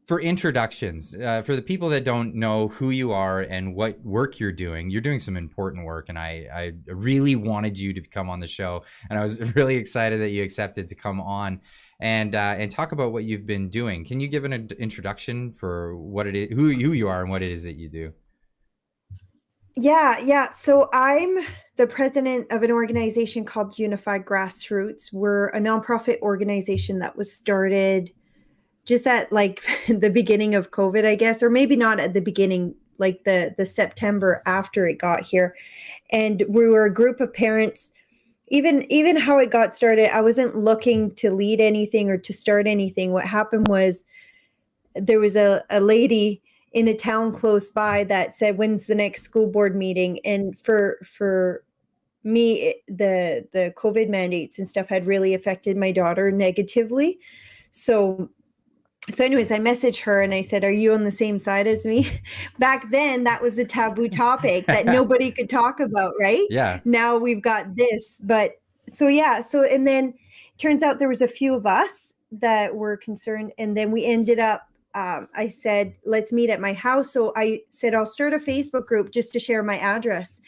for introductions, for the people that don't know who you are and what work you're doing some important work. And I really wanted you to come on the show. And I was really excited that you accepted to come on and talk about what you've been doing. Can you give an introduction for what it is, who you are and what it is that you do? Yeah. So I'm the president of an organization called UniFi Grassroots. We're a nonprofit organization that was started just at like the beginning of COVID, I guess, or maybe not at the beginning, like the September after it got here. And we were a group of parents. Even how it got started, I wasn't looking to lead anything or to start anything. What happened was there was a lady in a town close by that said, "When's the next school board meeting?" And for me, the COVID mandates and stuff had really affected my daughter negatively. So anyways, I messaged her and I said, "Are you on the same side as me?" Back then, that was a taboo topic that nobody could talk about, right? Yeah. Now we've got this. But so, yeah. So, and then turns out there was a few of us that were concerned. And then we ended up, I said, "Let's meet at my house." So I said, "I'll start a Facebook group just to share my address."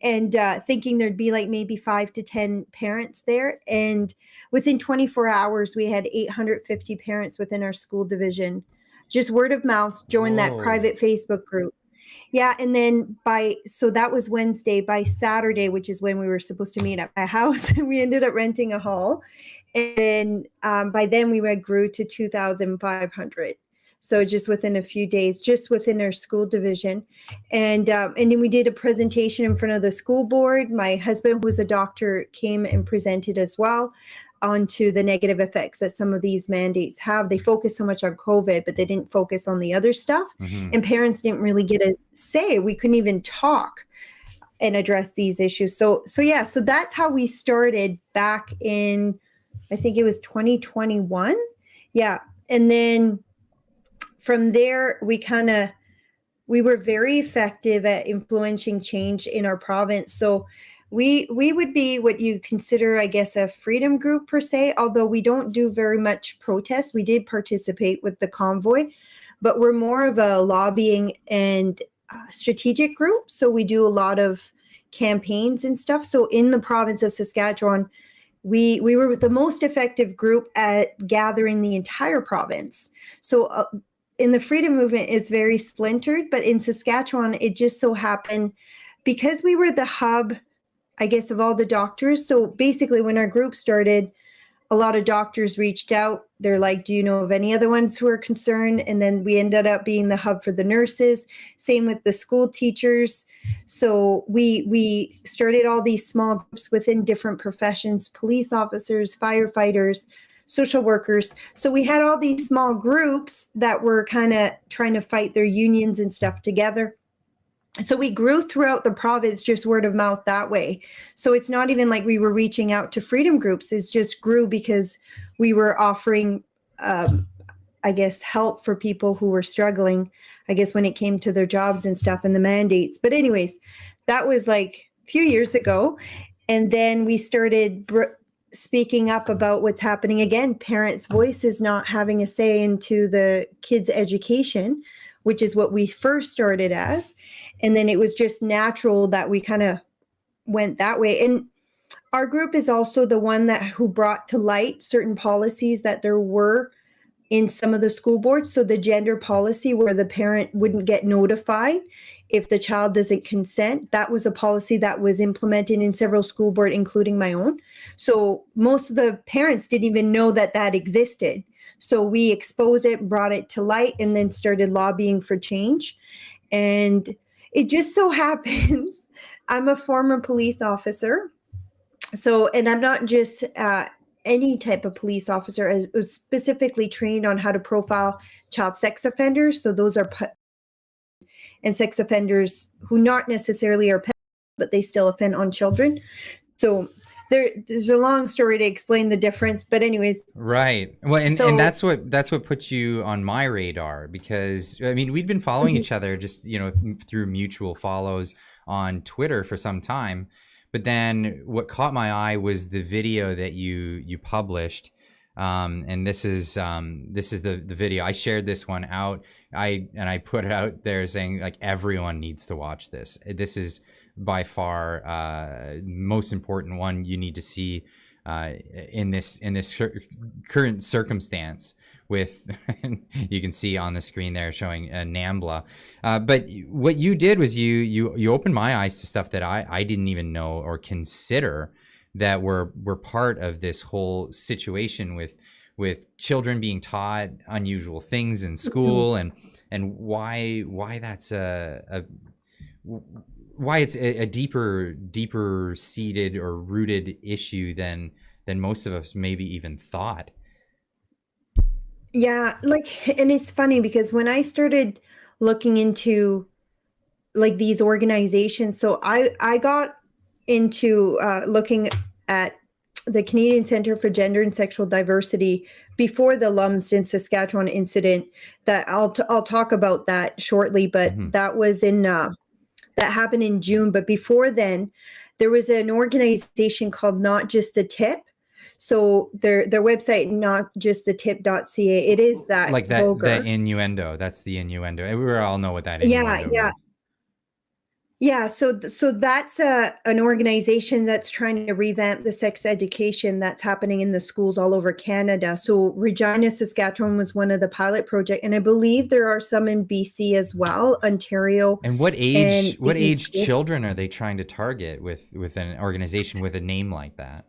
And thinking there'd be like maybe 5 to 10 parents there. And within 24 hours, we had 850 parents within our school division. Just word of mouth, join that private Facebook group. Yeah. And then so that was Wednesday. By Saturday, which is when we were supposed to meet at my house, we ended up renting a hall. And by then we grew to 2,500. So just within a few days, just within our school division. And then we did a presentation in front of the school board. My husband, who's a doctor, came and presented as well onto the negative effects that some of these mandates have. They focus so much on COVID, but they didn't focus on the other stuff. Mm-hmm. And parents didn't really get a say. We couldn't even talk and address these issues. So that's how we started back in, I think it was 2021. Yeah. And then from there, we were very effective at influencing change in our province. So we would be what you consider, I guess, a freedom group per se, although we don't do very much protest. We did participate with the convoy, but we're more of a lobbying and strategic group. So we do a lot of campaigns and stuff. So in the province of Saskatchewan, we were the most effective group at gathering the entire province. So in the freedom movement, it's very splintered, but in Saskatchewan, it just so happened because we were the hub, I guess, of all the doctors. So basically, when our group started, a lot of doctors reached out. They're like, "Do you know of any other ones who are concerned?" And then we ended up being the hub for the nurses. Same with the school teachers. So we started all these small groups within different professions: police officers, firefighters, social workers. So we had all these small groups that were kind of trying to fight their unions and stuff together. So we grew throughout the province, just word of mouth that way. So it's not even like we were reaching out to freedom groups. It just grew because we were offering, I guess, help for people who were struggling, I guess, when it came to their jobs and stuff and the mandates. But anyways, that was like a few years ago. And then we started speaking up about what's happening again, parents' voices not having a say into the kids' education, which is what we first started as. And then it was just natural that we kind of went that way. And our group is also the one who brought to light certain policies that there were in some of the school boards. So the gender policy where the parent wouldn't get notified if the child doesn't consent, that was a policy that was implemented in several school boards, including my own. So most of the parents didn't even know that existed. So we exposed it, brought it to light, and then started lobbying for change. And it just so happens I'm a former police officer. So, and I'm not just any type of police officer. I was specifically trained on how to profile child sex offenders. So those are and sex offenders who not necessarily are pets, but they still offend on children. So there's a long story to explain the difference, but anyways. Right. Well, and that's what puts you on my radar, because I mean, we'd been following each other just, through mutual follows on Twitter for some time. But then what caught my eye was the video that you published And this is the video. I shared this one out. I put it out there saying like everyone needs to watch this. This is by far most important one you need to see in this current circumstance. With you can see on the screen there showing NAMBLA, but what you did was you opened my eyes to stuff that I didn't even know or consider that were part of this whole situation with children being taught unusual things in school, and why that's why it's a deeper seated or rooted issue than most of us maybe even thought. Yeah, like, and it's funny because when I started looking into like these organizations, so I got into looking at the Canadian Centre for Gender and Sexual Diversity before the Lumsden, Saskatchewan incident. That I'll talk about that shortly, but that was in that happened in June. But before then, there was an organization called Not Just a Tip. So their website, notjustatip.ca, it is that like that vulgar. The innuendo. That's the innuendo. We all know what that innuendo is. Yeah, so that's an organization that's trying to revamp the sex education that's happening in the schools all over Canada. So Regina, Saskatchewan was one of the pilot project, and I believe there are some in BC as well, Ontario. And what age children are they trying to target with an organization with a name like that?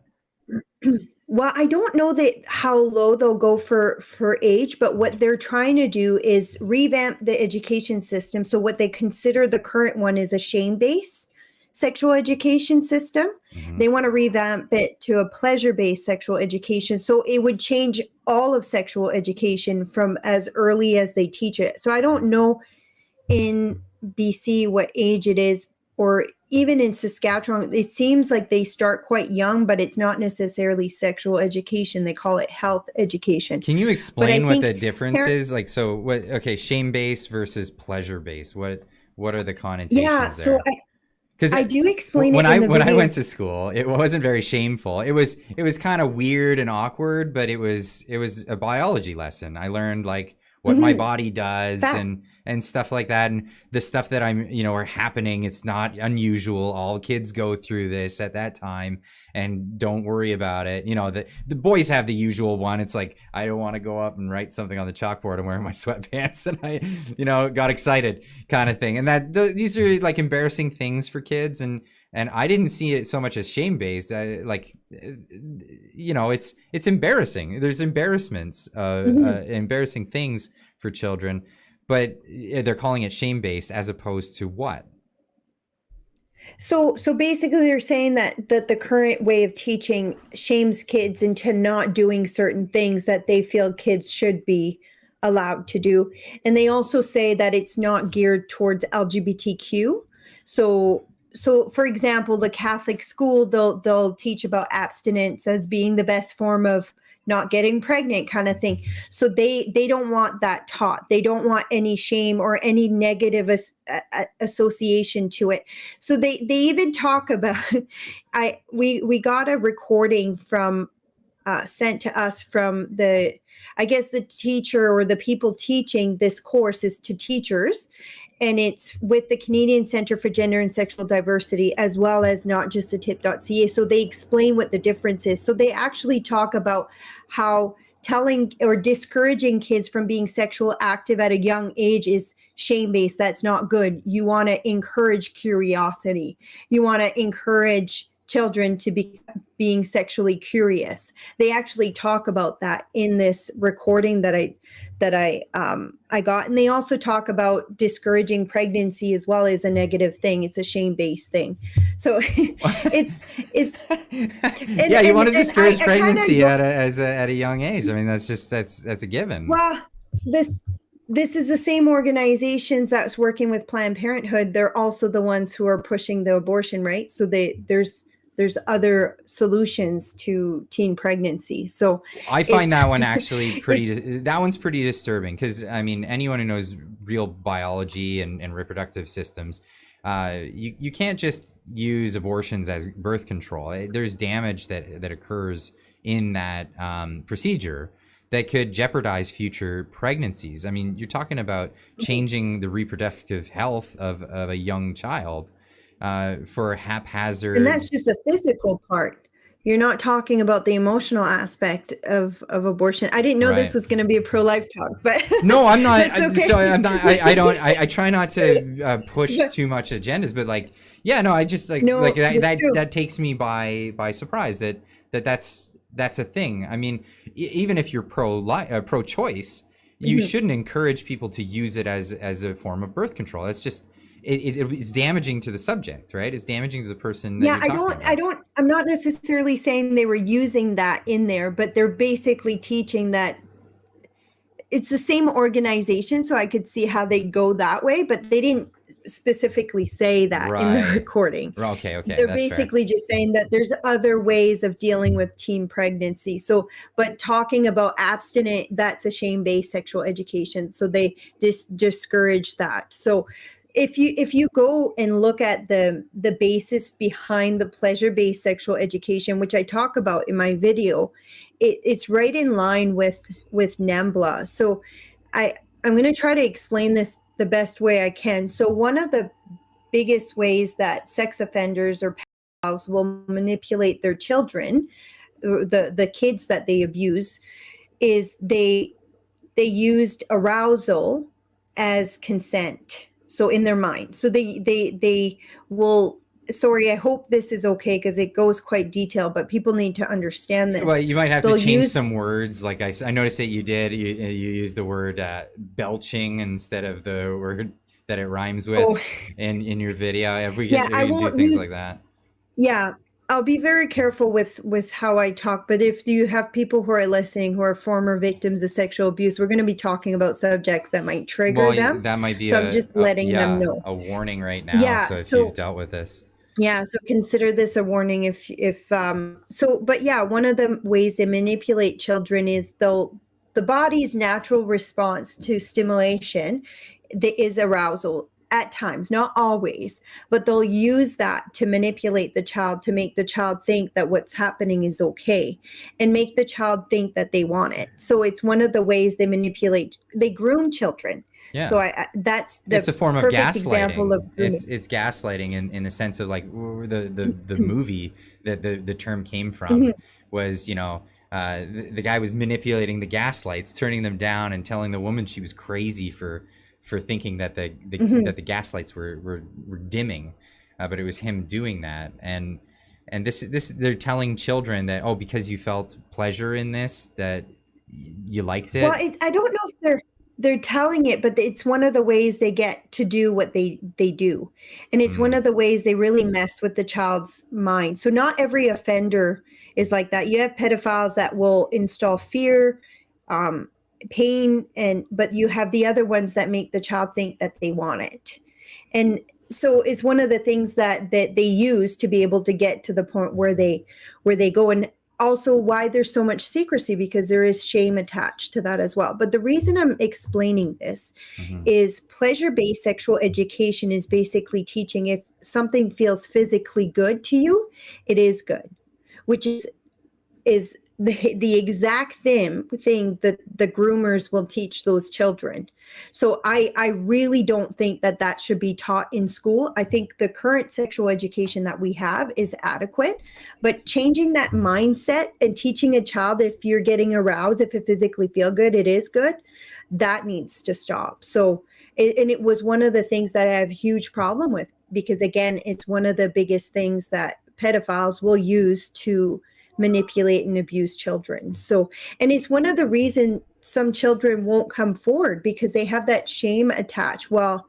Well, I don't know that how low they'll go for age, but what they're trying to do is revamp the education system. So what they consider the current one is a shame-based sexual education system. They want to revamp it to a pleasure-based sexual education. So it would change all of sexual education from as early as they teach it. So I don't know in BC what age it is, or even in Saskatchewan, it seems like they start quite young, but it's not necessarily sexual education. They call it health education. Can you explain what the difference is? Like, so what? Okay, shame-based versus pleasure-based. What are the connotations there? So because I do explain when it when I went to school, it wasn't very shameful. It was kind of weird and awkward, but it was a biology lesson. I learned like what my body does and stuff like that, and the stuff that I'm are happening. It's not unusual. All kids go through this at that time, and don't worry about it. The boys have the usual one. It's like, I don't want to go up and write something on the chalkboard. I'm wearing my sweatpants, and I got excited kind of thing. And these are like embarrassing things for kids, and I didn't see it so much as shame-based. It's embarrassing. There's embarrassments, embarrassing things for children, but they're calling it shame-based as opposed to what? So basically they're saying that the current way of teaching shames kids into not doing certain things that they feel kids should be allowed to do. And they also say that it's not geared towards LGBTQ. So for example, the Catholic school, they'll teach about abstinence as being the best form of not getting pregnant kind of thing. So they don't want that taught. They don't want any shame or any negative association to it. So they even talk about, we got a recording from sent to us from the teacher or the people teaching this course is to teachers. And it's with the Canadian Centre for Gender and Sexual Diversity, as well as notjustatip.ca. So they explain what the difference is. So they actually talk about how telling or discouraging kids from being sexual active at a young age is shame-based. That's not good. You want to encourage curiosity. You want to encourage children to be being sexually curious. They actually talk about that in this recording that I got. And they also talk about discouraging pregnancy as well as a negative thing. It's a shame-based thing. So it's yeah, you want to discourage pregnancy at a young age. I mean, that's a given. Well, this is the same organizations that's working with Planned Parenthood. They're also the ones who are pushing the abortion, right? So there's other solutions to teen pregnancy. So I find that one actually that one's pretty disturbing, because I mean, anyone who knows real biology and reproductive systems, you can't just use abortions as birth control. There's damage that occurs in that procedure that could jeopardize future pregnancies. I mean, you're talking about changing the reproductive health of a young child for And haphazard. that's just the physical part. You're not talking about the emotional aspect of abortion. I didn't know this Right. was going to be a pro-life talk, but No, I'm not. that's okay. So I'm not. I don't. I try not to push But too much agendas, but like, yeah, no, I just like no, that. it's true. That takes me by surprise. That's a thing. I mean, even if you're pro-choice, you Mhm. shouldn't encourage people to use it as a form of birth control. It's just it's damaging to the subject, right? It's damaging to the person that Yeah, you're talking about. I'm not necessarily saying they were using that in there, but they're basically teaching that it's the same organization. So I could see how they go that way, but they didn't specifically say that in the Right. recording. Okay. Okay. They're That's fair. basically just saying that there's other ways of dealing with teen pregnancy. So, but talking about abstinent, that's a shame-based sexual education. So they discourage that. So if you go and look at the basis behind the pleasure-based sexual education, which I talk about in my video, it's right in line with NAMBLA. So I'm going to try to explain this the best way I can. So one of the biggest ways that sex offenders or pedophiles will manipulate their children, the kids that they abuse, is they used arousal as consent. So in their mind, so they will. Sorry, I hope this is okay because it goes quite detailed, but people need to understand Well, this. you might have to They'll change use some words. Like I noticed that you did. You used the word belching instead of the word that it rhymes with oh in your video. If we yeah, get I we can do won't things use like that. yeah. I'll be very careful with how I talk, but if you have people who are listening who are former victims of sexual abuse, we're going to be talking about subjects that might trigger Well, them. that might be So I'm just letting them yeah, know. a warning right now. Yeah, So if you've so dealt with this, yeah, so consider this a warning if so but yeah, one of the ways they manipulate children is the body's natural response to stimulation is arousal at times, not always, but they'll use that to manipulate the child to make the child think that what's happening is okay and make the child think that they want it. So it's one of the ways they groom children. So yeah. that's It's the a form of perfect example gaslighting. of grooming. It's gaslighting in the sense of like the movie that the term came from Mhm, was the guy was manipulating the gaslights, turning them down, and telling the woman she was crazy for thinking that mhm. the gaslights were dimming, but it was him doing that. And this they're telling children that, oh, because you felt pleasure in this, that you liked Well, it. I don't know if they're telling it, but it's one of the ways they get to do what they do, and it's one Mm, of the ways they really mess with the child's mind. So not every offender is like that. You have pedophiles that will install fear, um, pain, and but you have the other ones that make the child think that they want it, and so it's one of the things that they use to be able to get to the point where they go. And also why there's so much secrecy, because there is shame attached to that as well. But the reason I'm explaining this mhm. is pleasure-based sexual education is basically teaching if something feels physically good to you, it is good, which is the exact thing that the groomers will teach those children. So I really don't think that should be taught in school. I think the current sexual education that we have is adequate, but changing that mindset and teaching a child if you're getting aroused, if it physically feel good, it is good, that needs to stop. So and it was one of the things that I have a huge problem with, because again, it's one of the biggest things that pedophiles will use to manipulate and abuse children. So, and it's one of the reasons some children won't come forward, because they have that shame attached. Well,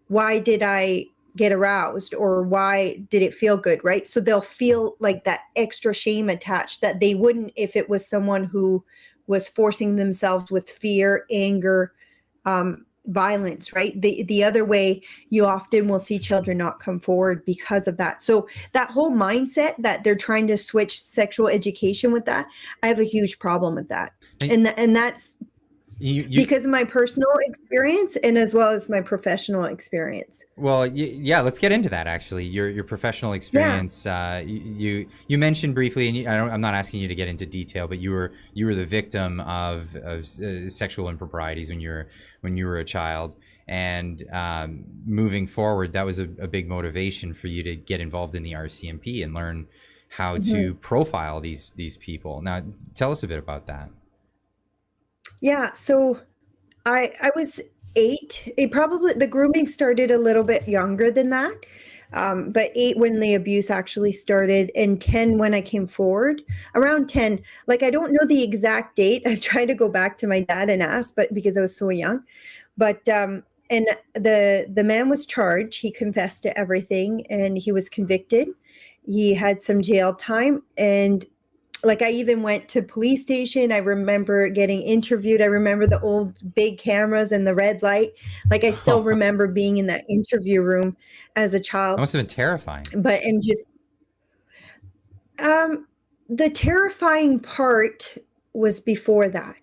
why did I get aroused, or why did it feel good, right? So they'll feel like that extra shame attached that they wouldn't if it was someone who was forcing themselves with fear, anger, violence, right? The other way, you often will see children not come forward because of that. So that whole mindset that they're trying to switch sexual education with that, I have a huge problem with that. And And that's You because of my personal experience and as well as my professional experience. Well, yeah, let's get into that. Actually, your professional Yeah. experience. You mentioned briefly, and I'm not asking you to get into detail, but you were the victim of sexual improprieties when you were a child, and moving forward, that was a big motivation for you to get involved in the RCMP and learn how Mhm. to profile these people. Now, tell us a bit about that. Yeah. So I was 8. It probably the grooming started a little bit younger than that, but 8 when the abuse actually started, and 10 when I came forward. Around 10, like I don't know the exact date. I tried to go back to my dad and ask, but because I was so young, but and the man was charged. He confessed to everything, and he was convicted. He had some jail time, and like I even went to police station. I remember getting interviewed. I remember the old big cameras and the red light. Like I still That remember being in that interview room as a child. must have been terrifying. But and just um the terrifying part was before that,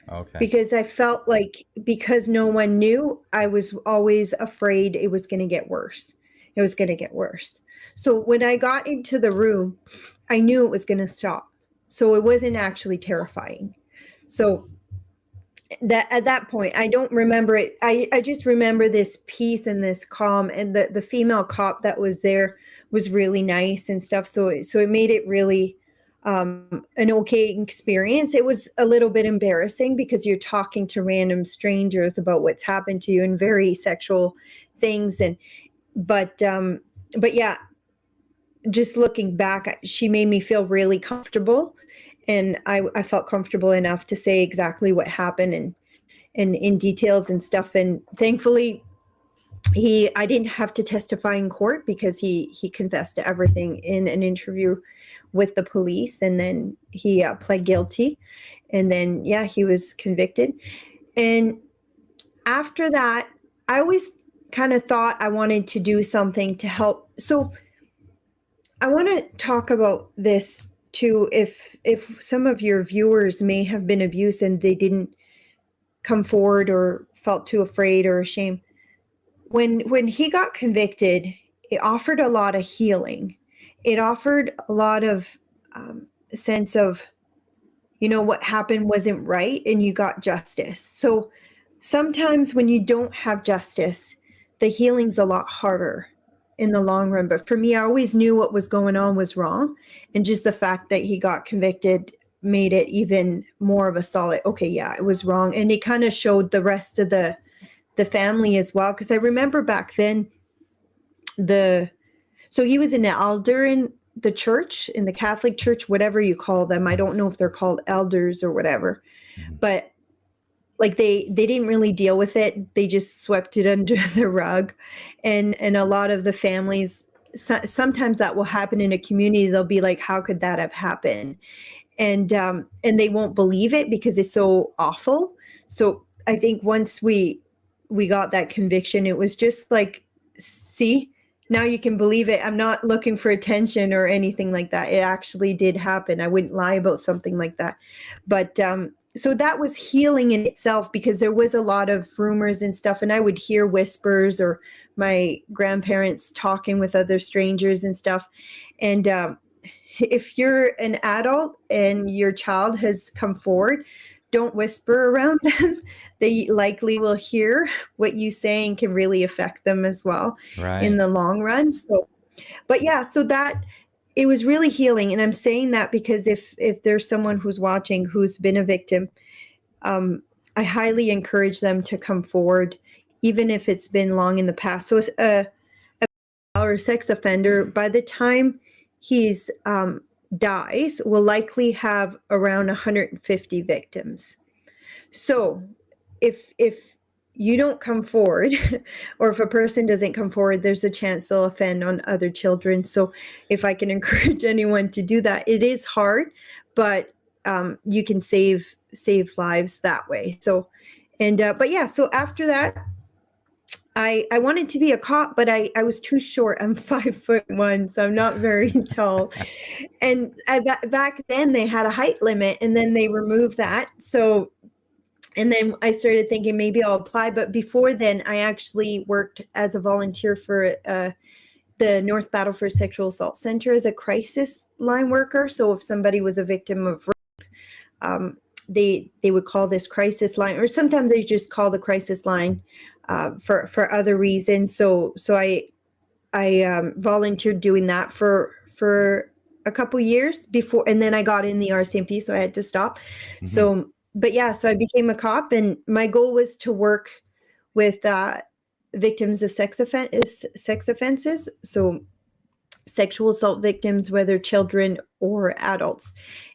Okay. because I felt like because no one knew, I was always afraid it was going to get worse. It was going to get worse. So when I got into the room, I knew it was going to stop. So it wasn't actually terrifying. So that at that point, I don't remember it. I just remember this peace and this calm, and the female cop that was there was really nice and stuff. So it made it really an okay experience. It was a little bit embarrassing because you're talking to random strangers about what's happened to you and very sexual things, and but but yeah, just looking back, she made me feel really comfortable, and I felt comfortable enough to say exactly what happened, and in details and stuff. And thankfully, I didn't have to testify in court because he confessed to everything in an interview with the police, and then he pled guilty, and then yeah, he was convicted. And after that, I always kind of thought I wanted to do something to help. So I want to talk about this too. If some of your viewers may have been abused and they didn't come forward or felt too afraid or ashamed, when he got convicted, it offered a lot of healing. It offered a lot of sense of, what happened wasn't right and you got justice. So sometimes when you don't have justice, the healing's a lot harder in the long run. But for me, I always knew what was going on was wrong. And just the fact that he got convicted made it even more of a solid, okay, yeah, it was wrong. And it kind of showed the rest of the family as well. Because I remember back then, so he was an elder in the church, in the Catholic Church, whatever you call them. I don't know if they're called elders or whatever, Mhm. but like they didn't really deal with it. They just swept it under the rug. And a lot of the families, sometimes that will happen in a community. They'll be like, how could that have happened? And they won't believe it because it's so awful. So I think once we got that conviction, it was just like, see, now you can believe it. I'm not looking for attention or anything like that. It actually did happen. I wouldn't lie about something like that. But so that was healing in itself, because there was a lot of rumors and stuff, and I would hear whispers or my grandparents talking with other strangers and stuff. And if you're an adult and your child has come forward, don't whisper around them. They likely will hear what you say and can really affect them as well in Right. the long run. So, but yeah, so that it was really healing. And I'm saying that because if there's someone who's watching who's been a victim, I highly encourage them to come forward, even if it's been long in the past. So a sex offender, by the time he's dies, will likely have around 150 victims. So if you don't come forward, or if a person doesn't come forward, there's a chance they'll offend on other children. So if I can encourage anyone to do that, it is hard, but you can save lives that way. So, and but yeah, so after that, I wanted to be a cop, but I was too short. I'm 5'1", so I'm not very tall. And back then they had a height limit, and then they removed that. So And then I started thinking maybe I'll apply. But before then, I actually worked as a volunteer for the North Battleford Sexual Assault Center as a crisis line worker. So if somebody was a victim of rape, they would call this crisis line, or sometimes they just call the crisis line for other reasons. So I volunteered doing that for a couple years before, and then I got in the RCMP, so I had to stop. Mm-hmm. So, but yeah, so I became a cop, and my goal was to work with victims of sex offenses. So sexual assault victims, whether children or adults.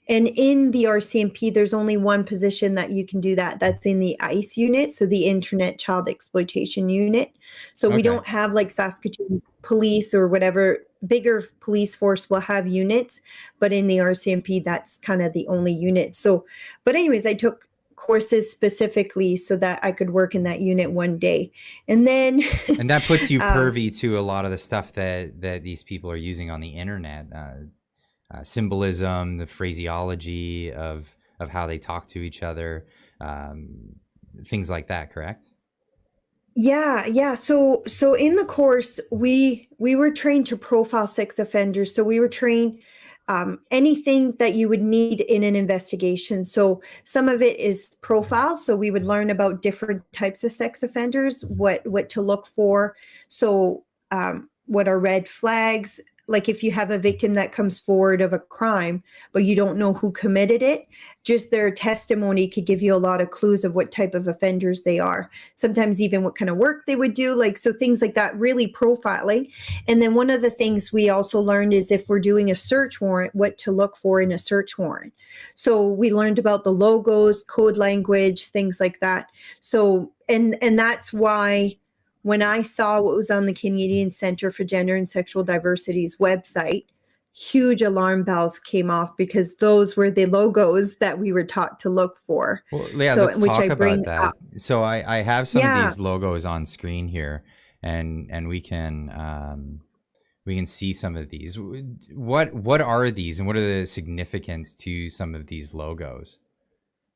And in the RCMP, there's only one position that you can do that. That's in the ICE unit, so the Internet Child Exploitation Unit. So we don't have like Saskatoon police or whatever, bigger police force will have units, but in the RCMP, that's kind of the only unit. So, but anyways, I took courses specifically so that I could work in that unit one day. And then and that puts you privy to a lot of the stuff that these people are using on the internet, symbolism, the phraseology of how they talk to each other, things like that, correct? Yeah. So in the course, we were trained to profile sex offenders. So we were trained anything that you would need in an investigation. So some of it is profile. So we would learn about different types of sex offenders, what to look for. So what are red flags? Like if you have a victim that comes forward of a crime, but you don't know who committed it, just their testimony could give you a lot of clues of what type of offenders they are. Sometimes even what kind of work they would do, like, so things like that, really profiling. And then one of the things we also learned is if we're doing a search warrant, what to look for in a search warrant. So we learned about the logos, code language, things like that. So, and that's why when I saw what was on the Canadian Centre for Gender and Sexual Diversity's website, huge alarm bells came off because those were the logos that we were taught to look for. Well, yeah, so, let's talk about that. Up. So I have some of these logos on screen here, and we can see some of these. What are these, and what are the significance to some of these logos?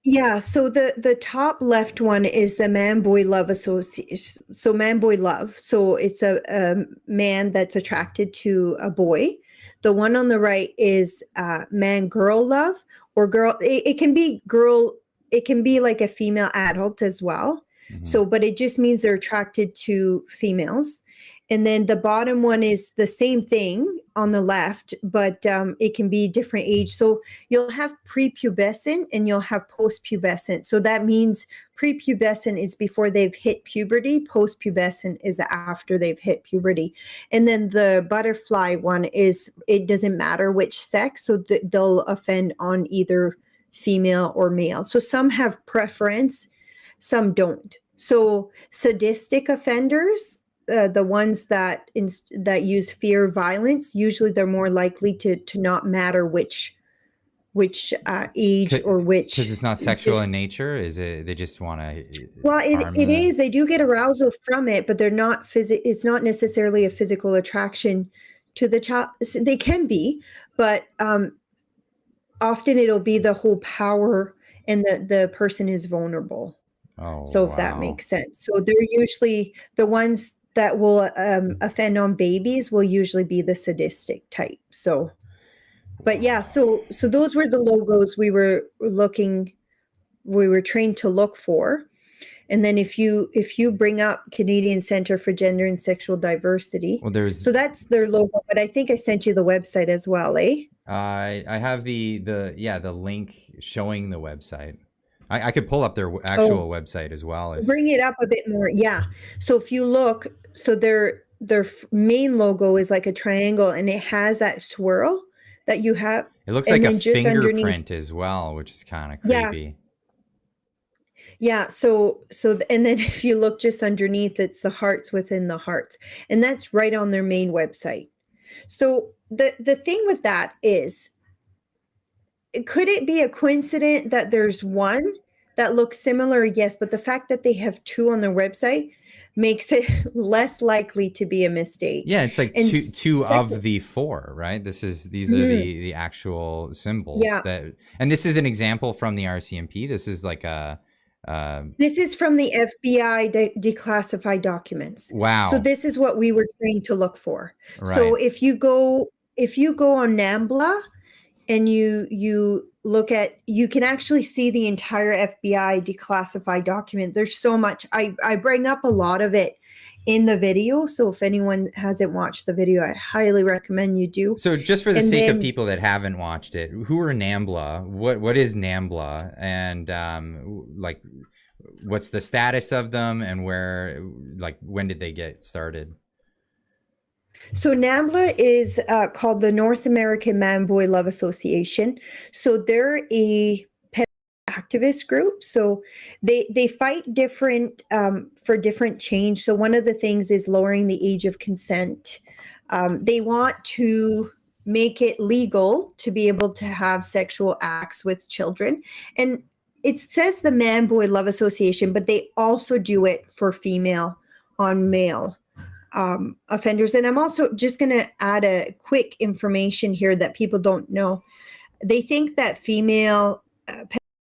Yeah, so the top left one is the man-boy love association. So man-boy love. So it's a man that's attracted to a boy. The one on the right is man-girl love, or girl. It can be girl. It can be like a female adult as well. Mm-hmm. So, but it just means they're attracted to females. And then the bottom one is the same thing on the left, but it can be different age. So you'll have prepubescent and you'll have postpubescent. So that means prepubescent is before they've hit puberty. Postpubescent is after they've hit puberty. And then the butterfly one is, it doesn't matter which sex. So they'll offend on either female or male. So some have preference, some don't. So sadistic offenders, the ones that use fear of violence, usually they're more likely to not matter which age or which, because it's not sexual in nature. Is it they just want to? Well, it is. They do get arousal from it, but they're not it's not necessarily a physical attraction to the child. They can be, but often it'll be the whole power, and the person is vulnerable. Oh, so if that makes sense. So they're usually the ones that will offend on babies will usually be the sadistic type. So, but yeah, so those were the logos we were trained to look for. And then if you bring up Canadian Centre for Gender and Sexual Diversity, so that's their logo. But I think I sent you the website as well, eh? I have the link showing the website. I could pull up their actual website as well. Bring it up a bit more. Yeah. So if you look, so their main logo is like a triangle, and it has that swirl that you have. It looks like a fingerprint as well, which is kind of creepy. Yeah. So and then if you look just underneath, it's the hearts within the hearts, and that's right on their main website. So the thing with that is, could it be a coincidence that there's one that looks similar? Yes, but the fact that they have two on their website makes it less likely to be a mistake. Yeah, it's like two of the four, right? These are the actual symbols. Yeah. And this is an example from the RCMP. This is like a This is from the FBI declassified documents. So Wow. this is what we were trained to look for. So Right. if you go on NAMBLA and you look at, you can actually see the entire FBI declassified document. There's so much. I bring up a lot of it in the video. So if anyone hasn't watched the video, I highly recommend you do. So just for the And sake of then, people that haven't watched it, who are NAMBLA? What is NAMBLA? And like, what's the status of them, and where, like, when did they get started? so NAMBLA is called the North American Man Boy Love Association. So they're a pet activist group. So they fight different for different change. So one of the things is lowering the age of consent. They want to make it legal to be able to have sexual acts with children. And it says the Man Boy Love Association, but they also do it for female on male offenders. And I'm also just going to add a quick information here that people don't know. They think that female are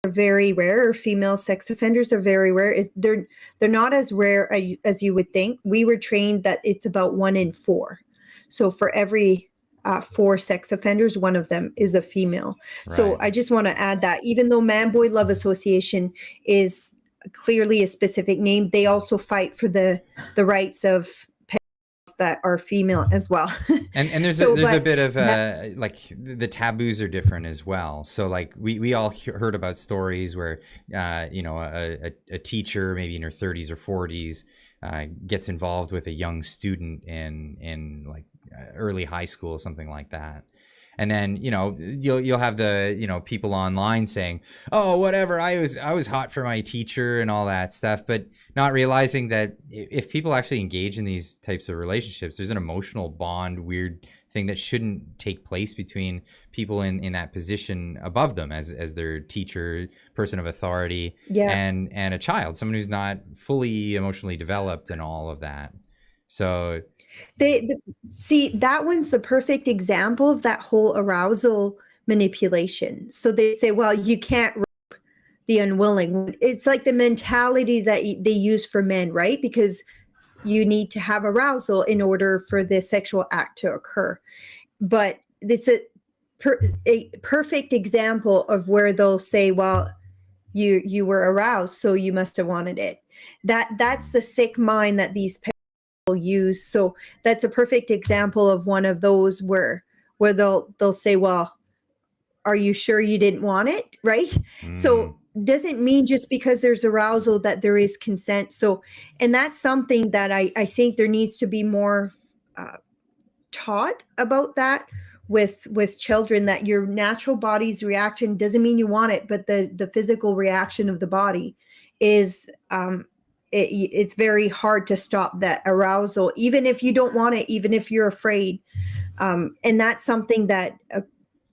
very rare, or female sex offenders are very rare. They're not as rare as you would think. We were trained that it's about 1 in 4. So for every 4 sex offenders, one of them is a female. Right. So I just want to add that even though Man Boy Love Association is clearly a specific name, they also fight for the rights of that are female as well. And there's a bit of like the taboos are different as well. So like we all heard about stories where a teacher maybe in her 30s or 40s gets involved with a young student in like early high school, something like that. And then, you'll have the, people online saying, oh, whatever, I was hot for my teacher and all that stuff, but not realizing that if people actually engage in these types of relationships, there's an emotional bond, weird thing that shouldn't take place between people in that position above them as their teacher, person of authority, and a child, someone who's not fully emotionally developed and all of that. So see, that one's the perfect example of that whole arousal manipulation. So they say, well, you can't rape the unwilling. It's like the mentality that they use for men, right? Because you need to have arousal in order for the sexual act to occur. But it's a perfect example of where they'll say, well, you were aroused, so you must have wanted it. That's the sick mind that these use. So that's a perfect example of one of those where they'll say, well, are you sure you didn't want it? Right. So doesn't mean just because there's arousal that there is consent. So, and that's something that I think there needs to be more taught about that with children, that your natural body's reaction doesn't mean you want it, but the physical reaction of the body is it's very hard to stop that arousal, even if you don't want it, even if you're afraid. And that's something that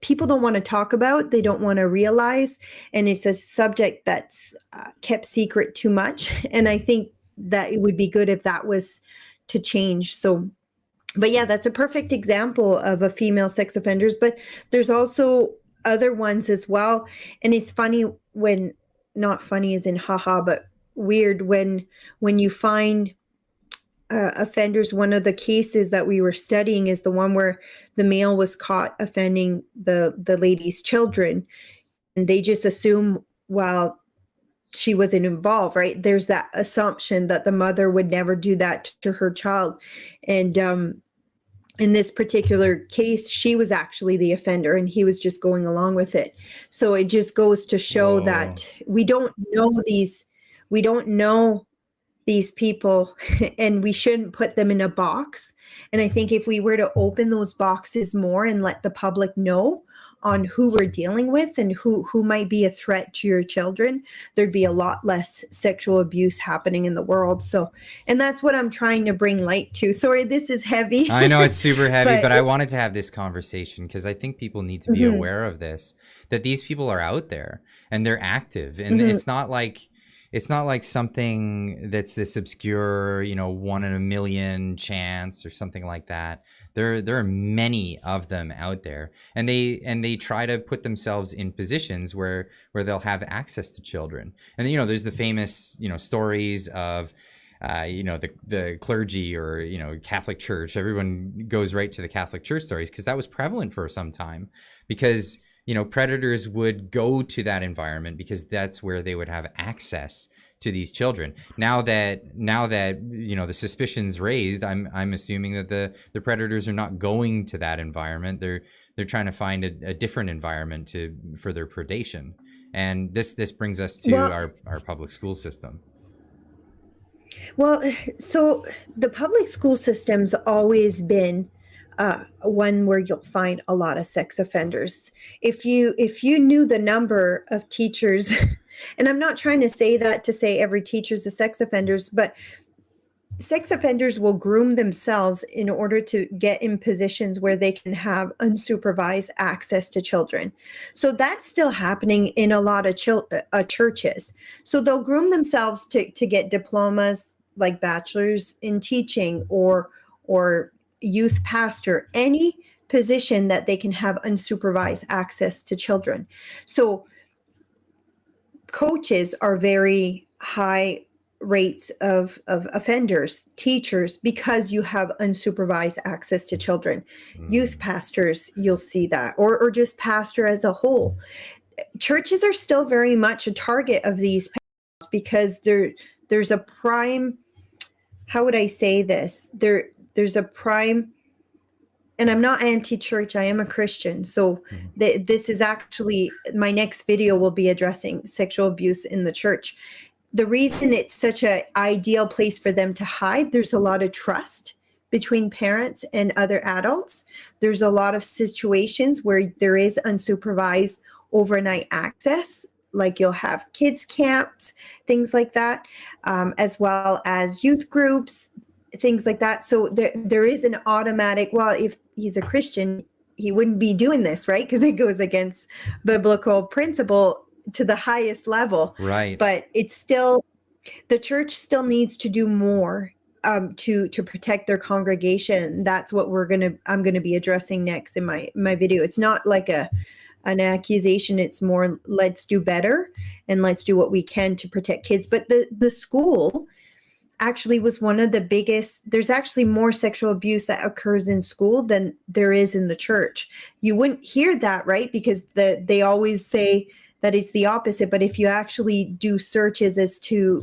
people don't want to talk about. They don't want to realize. And it's a subject that's kept secret too much. And I think that it would be good if that was to change. So, but yeah, that's a perfect example of a female sex offenders. But there's also other ones as well. And it's funny when, not funny as in haha, but weird when you find offenders. One of the cases that we were studying is the one where the male was caught offending the lady's children, and they just assume, well, she wasn't involved, right? There's that assumption that the mother would never do that to her child. And in this particular case, she was actually the offender and he was just going along with it. So it just goes to show that we don't know these people and we shouldn't put them in a box. And I think if we were to open those boxes more and let the public know on who we're dealing with and who might be a threat to your children, there'd be a lot less sexual abuse happening in the world. So, and that's what I'm trying to bring light to. Sorry, this is heavy. I know it's super heavy, but I wanted to have this conversation because I think people need to be aware of this, that these people are out there and they're active. And it's not like, it's not like something that's this obscure, 1 in a million chance or something like that. There are many of them out there, and they try to put themselves in positions where they'll have access to children. And there's the famous stories of the clergy or Catholic Church. Everyone goes right to the Catholic Church stories because that was prevalent for some time, because predators would go to that environment because that's where they would have access to these children. Now that the suspicion's raised, I'm assuming that the predators are not going to that environment. They're trying to find a different environment for their predation. And this brings us to our public school system. Well, so the public school system's always been one where you'll find a lot of sex offenders. If you knew the number of teachers, and I'm not trying to say that to say every teacher's a sex offenders, but sex offenders will groom themselves in order to get in positions where they can have unsupervised access to children. So that's still happening in a lot of churches. So they'll groom themselves to get diplomas like bachelor's in teaching or youth pastor, any position that they can have unsupervised access to children. So coaches are very high rates of offenders, teachers, because you have unsupervised access to children. Youth pastors, you'll see that, or just pastor as a whole. Churches are still very much a target of these pedophiles because there's a prime, how would I say this? There's a prime, and I'm not anti-church, I am a Christian. So this is actually, my next video will be addressing sexual abuse in the church. The reason it's such an ideal place for them to hide, there's a lot of trust between parents and other adults. There's a lot of situations where there is unsupervised overnight access, like you'll have kids camps, things like that, as well as youth groups, things like that. So there is an automatic, well, if he's a Christian, he wouldn't be doing this, right? Because it goes against biblical principle to the highest level. Right. But it's still, the church still needs to do more to protect their congregation. That's what I'm gonna be addressing next in my video. It's not like an accusation. It's more, let's do better and let's do what we can to protect kids. But the school actually was one of the biggest. There's actually more sexual abuse that occurs in school than there is in the church. You wouldn't hear that, right? Because they always say that it's the opposite. But if you actually do searches as to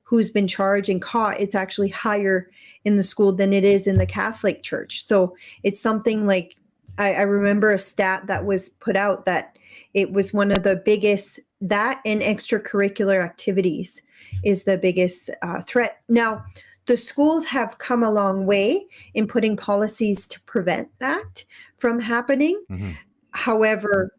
who's been charged and caught, it's actually higher in the school than it is in the Catholic Church. So it's something like, I remember a stat that was put out that it was one of the biggest, that and extracurricular activities is the biggest threat. Now, the schools have come a long way in putting policies to prevent that from happening. Mm-hmm. However,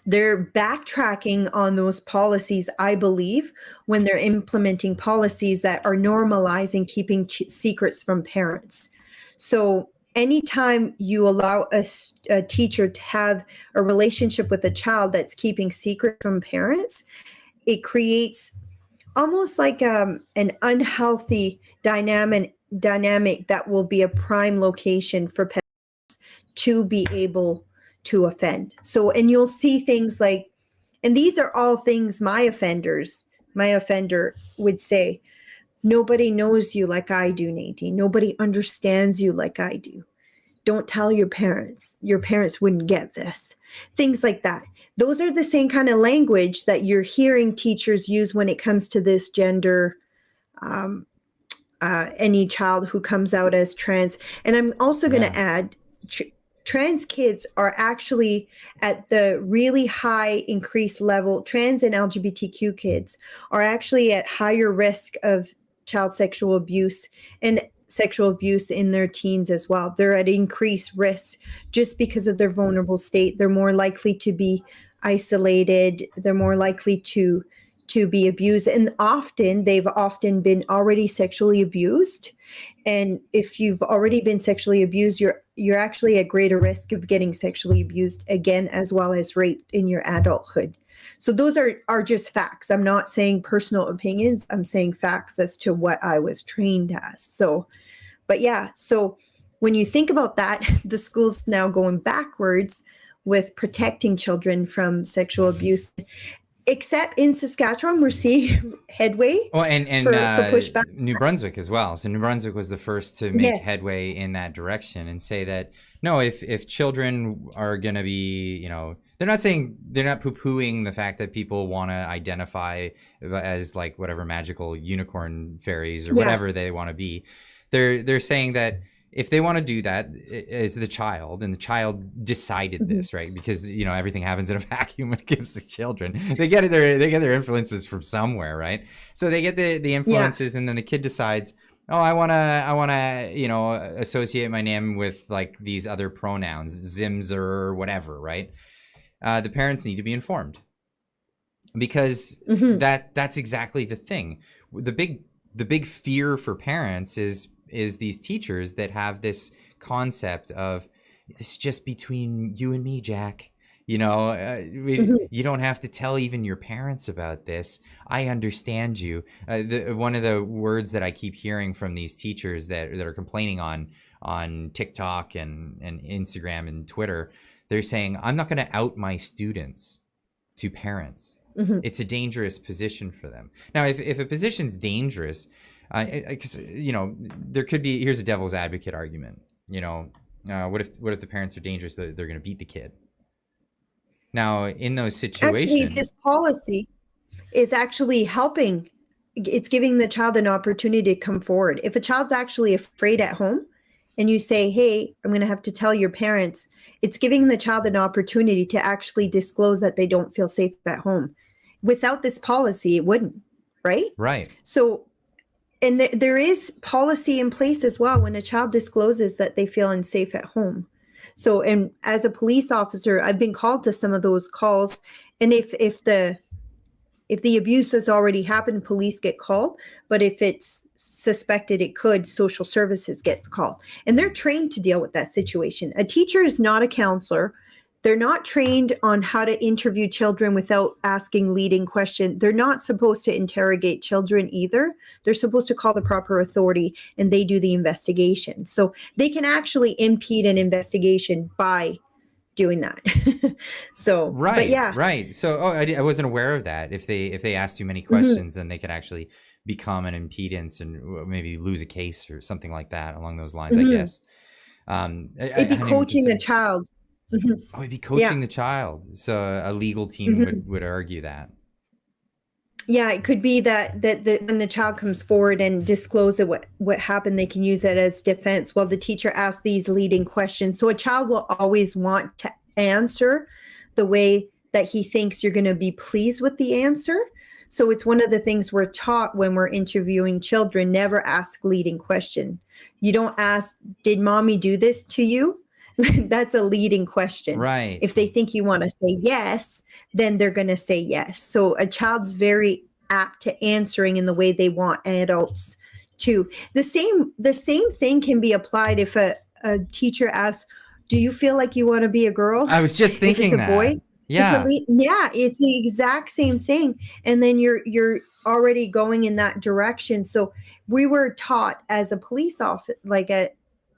they're backtracking on those policies, I believe, when they're implementing policies that are normalizing keeping secrets from parents. So anytime you allow a teacher to have a relationship with a child that's keeping secret from parents, it creates almost like an unhealthy dynamic that will be a prime location for parents to be able to offend. So, and you'll see things like, and these are all things my offender would say, nobody knows you like I do, Nadine. Nobody understands you like I do. Don't tell your parents. Your parents wouldn't get this. Things like that. Those are the same kind of language that you're hearing teachers use when it comes to this gender, any child who comes out as trans. And I'm also going to add, trans kids are actually at the really high increased level. Trans and LGBTQ kids are actually at higher risk of child sexual abuse and sexual abuse in their teens as well. They're at increased risk just because of their vulnerable state. They're more likely to be isolated. They're more likely to be abused. And they've often been already sexually abused. And if you've already been sexually abused, you're actually at greater risk of getting sexually abused again, as well as raped in your adulthood. So those are just facts. I'm not saying personal opinions. I'm saying facts as to what I was trained as. So, but yeah, so when you think about that, the school's now going backwards with protecting children from sexual abuse. Except in Saskatchewan, we're seeing headway Well, and for pushback. New Brunswick as well. So New Brunswick was the first to make Yes. headway in that direction and say that no, if children are going to be, you know, they're not poo-pooing the fact that people want to identify as like whatever magical unicorn fairies or whatever they want to be. They're saying that if they want to do that, it's the child, and the child decided this, right? Because you know everything happens in a vacuum when it comes to children. They get their influences from somewhere, right? So they get the influences, and then the kid decides, oh, I wanna, you know, associate my name with like these other pronouns, Zimzer or whatever, right? The parents need to be informed because that's exactly the thing. The big fear for parents is these teachers that have this concept of it's just between you and me, Jack. You know, you don't have to tell even your parents about this. I understand you. One of the words that I keep hearing from these teachers that are complaining on TikTok and Instagram and Twitter, they're saying, I'm not going to out my students to parents. It's a dangerous position for them. Now, if a position's dangerous, because you know, there could be, here's a devil's advocate argument. You know, what if the parents are dangerous? They're going to beat the kid. Now, in those situations, actually, this policy is actually helping. It's giving the child an opportunity to come forward. If a child's actually afraid at home, and you say, "Hey, I'm going to have to tell your parents," it's giving the child an opportunity to actually disclose that they don't feel safe at home. Without this policy, it wouldn't, right? right? So. And there is policy in place as well when a child discloses that they feel unsafe at home. So, and as a police officer, I've been called to some of those calls. And if the abuse has already happened, police get called. But if it's suspected, social services gets called. And they're trained to deal with that situation. A teacher is not a counselor. They're not trained on how to interview children without asking leading questions. They're not supposed to interrogate children either. They're supposed to call the proper authority and they do the investigation. So they can actually impede an investigation by doing that. So, right, but yeah. Right. So, I wasn't aware of that. If they ask too many questions, then they could actually become an impedance and maybe lose a case or something like that along those lines, I guess. It'd be coaching a child. Oh, it'd be coaching the child. So a legal team would argue that. Yeah, it could be that when the child comes forward and discloses what happened, they can use it as defense. Well, the teacher asked these leading questions. So a child will always want to answer the way that he thinks you're going to be pleased with the answer. So it's one of the things we're taught when we're interviewing children, never ask leading question. You don't ask, did mommy do this to you? That's a leading question. Right. If they think you want to say yes, then they're going to say yes. So a child's very apt to answering in the way they want adults to. The same thing can be applied if a teacher asks, do you feel like you want to be a girl? I was just thinking if it's a boy. Yeah. It's the exact same thing. And then you're already going in that direction. So we were taught as a police officer,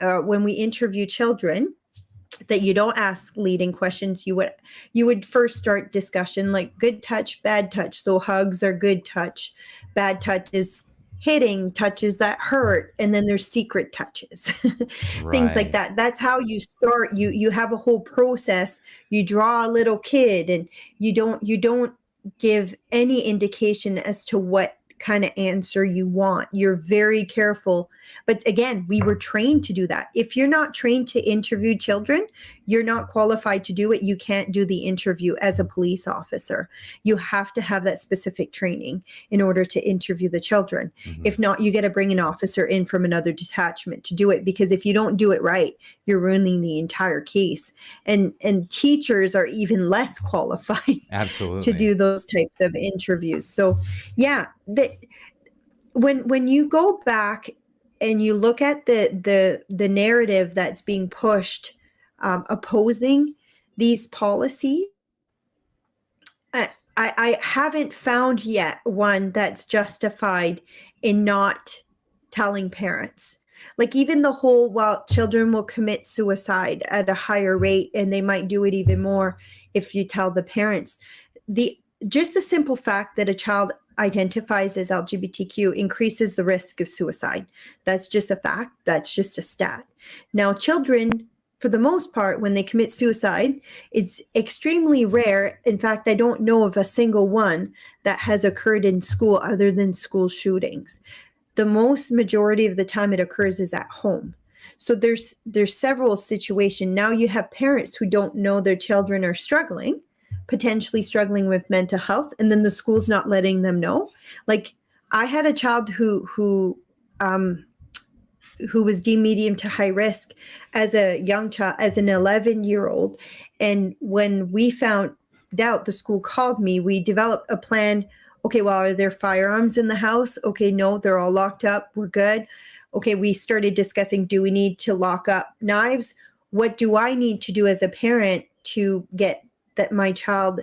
when we interview children, that you don't ask leading questions. You would first start discussion like good touch, bad touch. So hugs are good touch. Bad touch is hitting, touches that hurt, and then there's secret touches. Things like that. That's how you start. You have a whole process. You draw a little kid and you don't give any indication as to what kind of answer you want. You're very careful. But again, we were trained to do that. If you're not trained to interview children, you're not qualified to do it. You can't do the interview as a police officer. You have to have that specific training in order to interview the children. If not, you got to bring an officer in from another detachment to do it, because if you don't do it right, you're ruining the entire case. And teachers are even less qualified absolutely to do those types of interviews. So yeah, when you go back and you look at the narrative that's being pushed opposing these policies, I haven't found yet one that's justified in not telling parents. Like even the whole, well, children will commit suicide at a higher rate and they might do it even more if you tell the parents. The just the simple fact that a child identifies as LGBTQ increases the risk of suicide. That's just a fact. That's just a stat. Now, children, for the most part, when they commit suicide, it's extremely rare. In fact, I don't know of a single one that has occurred in school other than school shootings. The most majority of the time it occurs is at home. So there's several situations. Now you have parents who don't know their children are struggling, potentially struggling with mental health, and then the school's not letting them know. Like I had a child who was deemed medium to high risk as a young child, as an 11-year-old. And when we found out, the school called me, we developed a plan. Okay, well, are there firearms in the house? Okay, no, they're all locked up. We're good. Okay, we started discussing, do we need to lock up knives? What do I need to do as a parent to get that my child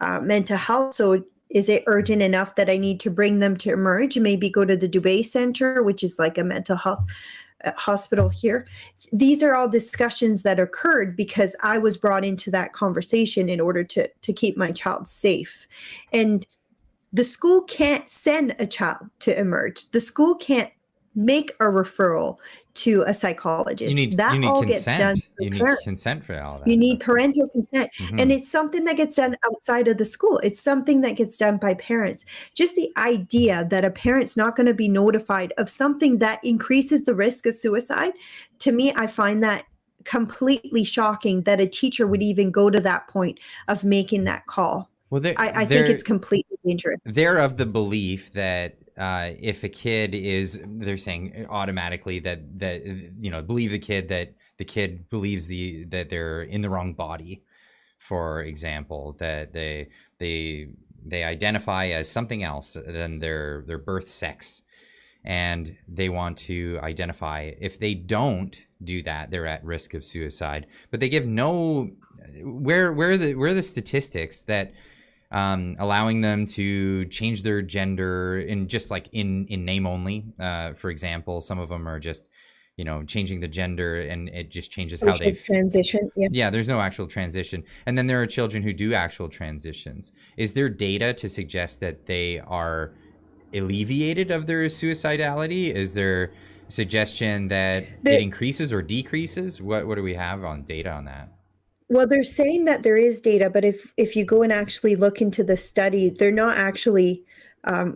mental health? So is it urgent enough that I need to bring them to emerge? Maybe go to the Dubay Center, which is like a mental health hospital here. These are all discussions that occurred because I was brought into that conversation in order to keep my child safe. And the school can't send a child to emerge. The school can't make a referral to a psychologist. You need all consent. gets done. You need consent for all that. You need parental consent. Mm-hmm. And it's something that gets done outside of the school. It's something that gets done by parents. Just the idea that a parent's not going to be notified of something that increases the risk of suicide, to me, I find that completely shocking that a teacher would even go to that point of making that call. Well, I think it's completely dangerous. They're of the belief that if a kid is, they're saying automatically that believe the kid that the kid believes that they're in the wrong body, for example, that they identify as something else than their birth sex, and they want to identify. If they don't do that, they're at risk of suicide. But they give no where are the statistics that allowing them to change their gender in just like in name only. For example, some of them are just, changing the gender and it just changes how they transition. Yeah, there's no actual transition. And then there are children who do actual transitions. Is there data to suggest that they are alleviated of their suicidality? Is there suggestion that it increases or decreases? What do we have on data on that? Well, they're saying that there is data, but if you go and actually look into the study, they're not actually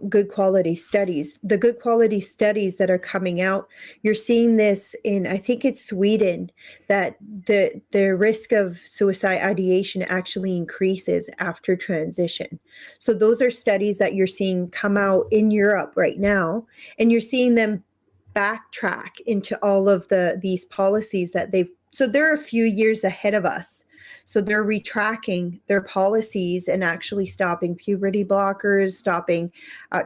good quality studies. The good quality studies that are coming out, you're seeing this in, I think it's Sweden, that the risk of suicide ideation actually increases after transition. So those are studies that you're seeing come out in Europe right now, and you're seeing them backtrack into all of these policies that so they're a few years ahead of us. So they're retracking their policies and actually stopping puberty blockers, stopping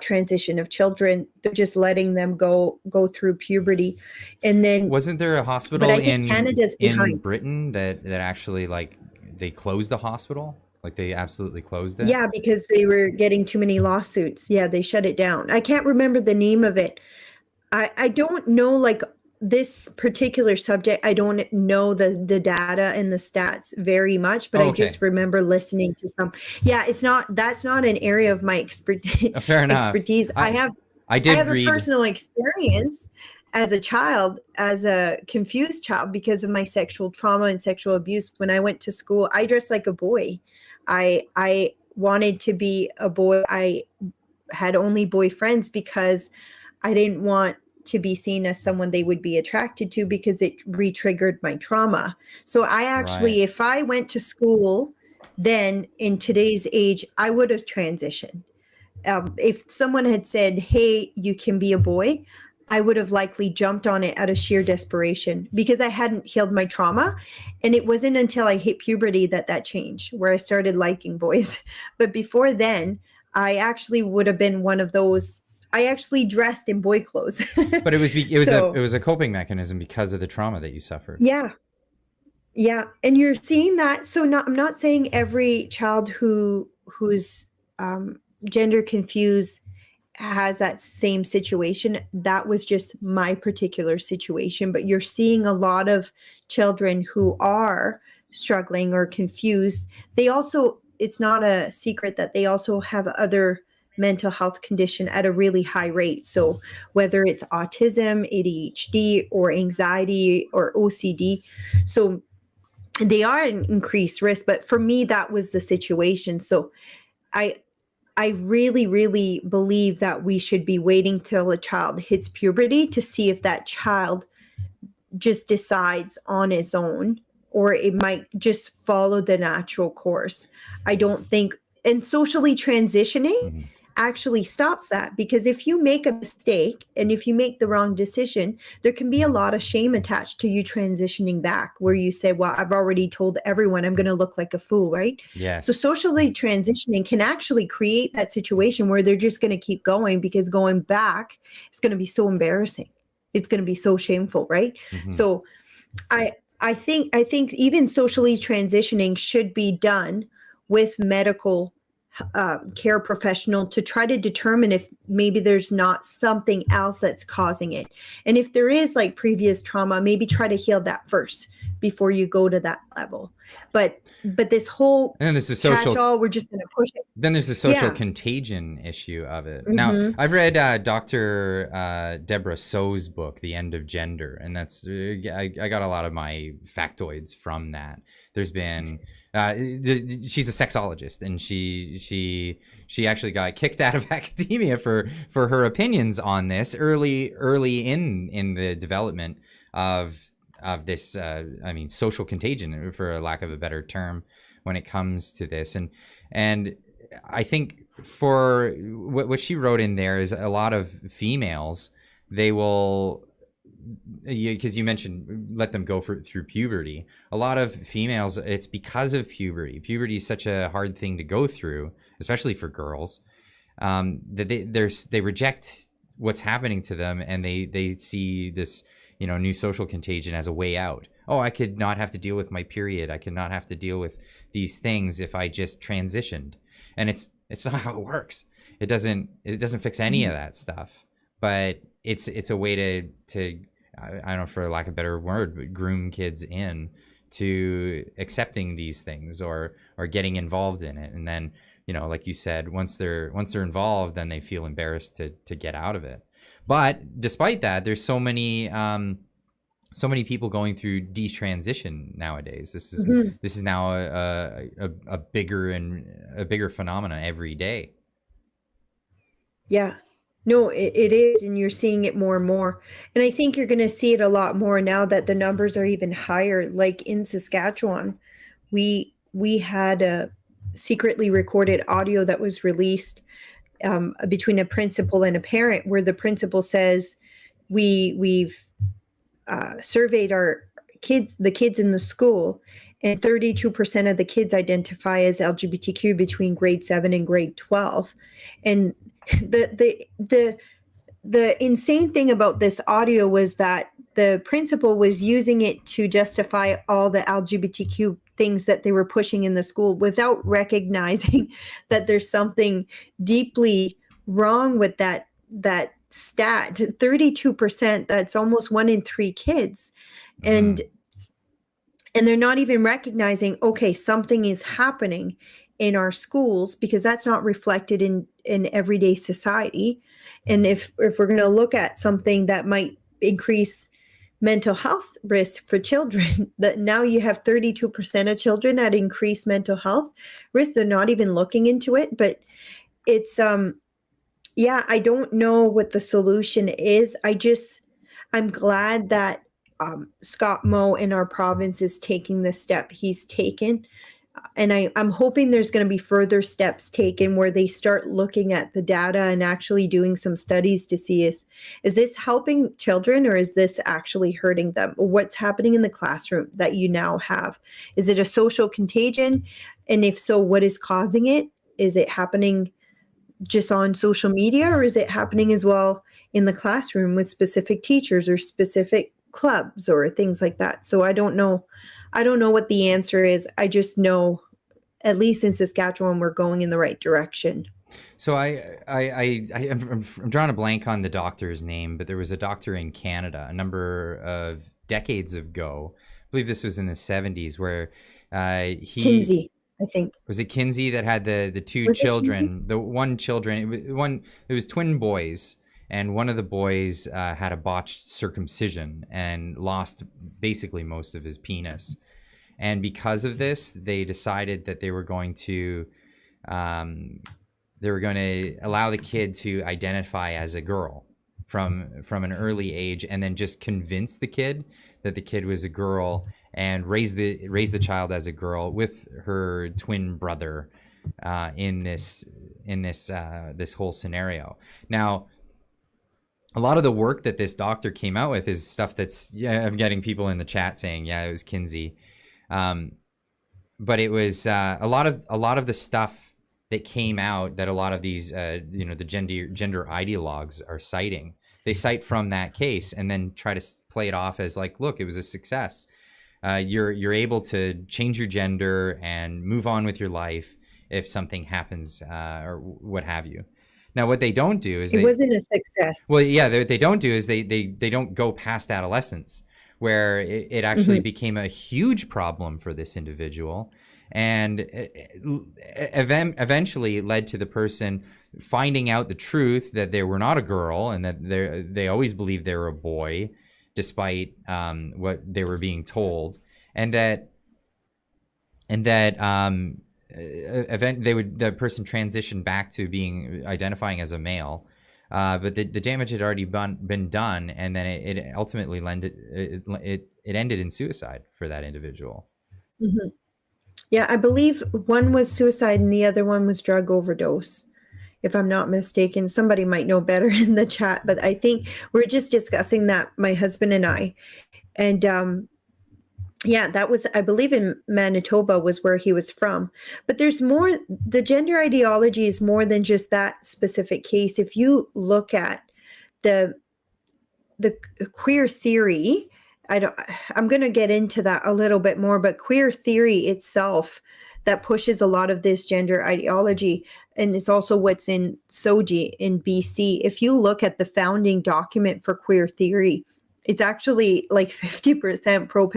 transition of children. They're just letting them go through puberty. And then wasn't there a hospital in Britain that actually, like, they closed the hospital? Like, they absolutely closed it? Yeah, because they were getting too many lawsuits. Yeah, they shut it down. I can't remember the name of it. I don't know, like, this particular subject, I don't know the data and the stats very much, but I just remember listening to some. Yeah, that's not an area of my expertise. Fair enough. Expertise. I have a personal experience as a child, as a confused child, because of my sexual trauma and sexual abuse. When I went to school, I dressed like a boy. I wanted to be a boy. I had only boyfriends because I didn't want to be seen as someone they would be attracted to, because it re-triggered my trauma. So I actually, if I went to school then in today's age, I would have transitioned. If someone had said, hey, you can be a boy, I would have likely jumped on it out of sheer desperation, because I hadn't healed my trauma. And it wasn't until I hit puberty that changed, where I started liking boys. But before then, I actually would have been one of those. I actually dressed in boy clothes. But it was a coping mechanism because of the trauma that you suffered. Yeah. Yeah. And you're seeing that. So I'm not saying every child who's gender confused has that same situation. That was just my particular situation, but you're seeing a lot of children who are struggling or confused. They also, it's not a secret that they also have other mental health condition at a really high rate. So whether it's autism, ADHD, or anxiety or OCD, so they are an increased risk. But for me, that was the situation. So I I really, really believe that we should be waiting till a child hits puberty to see if that child just decides on its own, or it might just follow the natural course. I don't think, and socially transitioning Mhm. actually stops that, because if you make a mistake and if you make the wrong decision, there can be a lot of shame attached to you transitioning back, where you say, well, I've already told everyone I'm going to look like a fool, right? So Yes. socially transitioning can actually create that situation where they're just going to keep going, because going back is going to be so embarrassing. It's going to be so shameful, right? Mhm. So I I think even socially transitioning should be done with medical care professional to try to determine if maybe there's not something else that's causing it. And if there is like previous trauma, maybe try to heal that first before you go to that level. But this whole And then there's the catch social all, we're just going to push it. then there's the social Yeah. contagion issue of it. Now, Mhm. I've read Dr. Deborah So's book, The End of Gender, and that's I got a lot of my factoids from that. There's been she's a sexologist, and she actually got kicked out of academia for her opinions on this early in the development of this I mean social contagion, for a lack of a better term, when it comes to this. And I think for what she wrote in there is a lot of females, they will, because you mentioned let them go through puberty. A lot of females, it's because of puberty. Puberty is such a hard thing to go through, especially for girls, that they reject what's happening to them, and they see this, new social contagion as a way out. Oh, I could not have to deal with my period. I could not have to deal with these things if I just transitioned. And it's not how it works. It doesn't fix any of that stuff. But it's a way to I don't know, for lack of a better word, but groom kids in to accepting these things, or getting involved in it. And then, like you said, once they're involved, then they feel embarrassed to get out of it. But despite that, there's so many people going through detransition nowadays. Mhm. This is now a bigger phenomenon every day. Yeah. No, it is, and you're seeing it more and more. And I think you're going to see it a lot more now that the numbers are even higher. Like in Saskatchewan, we had a secretly recorded audio that was released between a principal and a parent, where the principal says, we've surveyed our kids, the kids in the school, and 32% of the kids identify as LGBTQ between grade 7 and grade 12. And the insane thing about this audio was that the principal was using it to justify all the LGBTQ things that they were pushing in the school, without recognizing that there's something deeply wrong with that stat. 32%, that's almost 1 in 3 kids. Mm-hmm. And they're not even recognizing, okay, something is happening in our schools, because that's not reflected in everyday society. And if we're going to look at something that might increase mental health risk for children, that now you have 32% of children at increased mental health risk, they're not even looking into it. But it's yeah, I don't know what the solution is. I'm glad that Scott Moe in our province is taking the step he's taken. And I'm hoping there's going to be further steps taken where they start looking at the data and actually doing some studies to see, is this helping children, or is this actually hurting them? What's happening in the classroom that you now have? Is it a social contagion? And if so, what is causing it? Is it happening just on social media, or is it happening as well in the classroom with specific teachers or specific clubs or things like that? So I don't know what the answer is. I just know at least in Saskatchewan, we're going in the right direction. So I'm drawing a blank on the doctor's name, but there was a doctor in Canada a number of decades ago. I believe this was in the 70s, where he Kinsey, I think. was it Kinsey that had the two Was it Kinsey? children, the one children, it was twin boys, and one of the boys had a botched circumcision and lost basically most of his penis. And because of this, they decided that they were going to allow the kid to identify as a girl from an early age, and then just convince the kid that the kid was a girl, and raise the child as a girl with her twin brother in this whole scenario. Now, a lot of the work that this doctor came out with is stuff that's, yeah, I'm getting people in the chat saying, yeah, it was Kinsey. But it was a lot of the stuff that came out that a lot of these, the gender ideologues are citing. They cite from that case and then try to play it off as like, look, it was a success. You're able to change your gender and move on with your life if something happens or what have you. Now, what they don't do is it wasn't a success. Well, yeah, what they don't do is they don't go past adolescence, where it actually became a huge problem for this individual, and eventually led to the person finding out the truth that they were not a girl, and that they always believed they were a boy, despite what they were being told, and that the person transitioned back to identifying as a male, but the damage had already been done, and then it ultimately it ended in suicide for that individual. Mm-hmm. Yeah, I believe one was suicide and the other one was drug overdose, if I'm not mistaken. Somebody might know better in the chat, but I think we're just discussing that, my husband and I. And yeah, that was, I believe, in Manitoba was where he was from. But there's more, the gender ideology is more than just that specific case. If you look at the queer theory, I'm going to get into that a little bit more, but queer theory itself that pushes a lot of this gender ideology, and it's also what's in SOGI in BC. If you look at the founding document for queer theory, it's actually like 50% pro.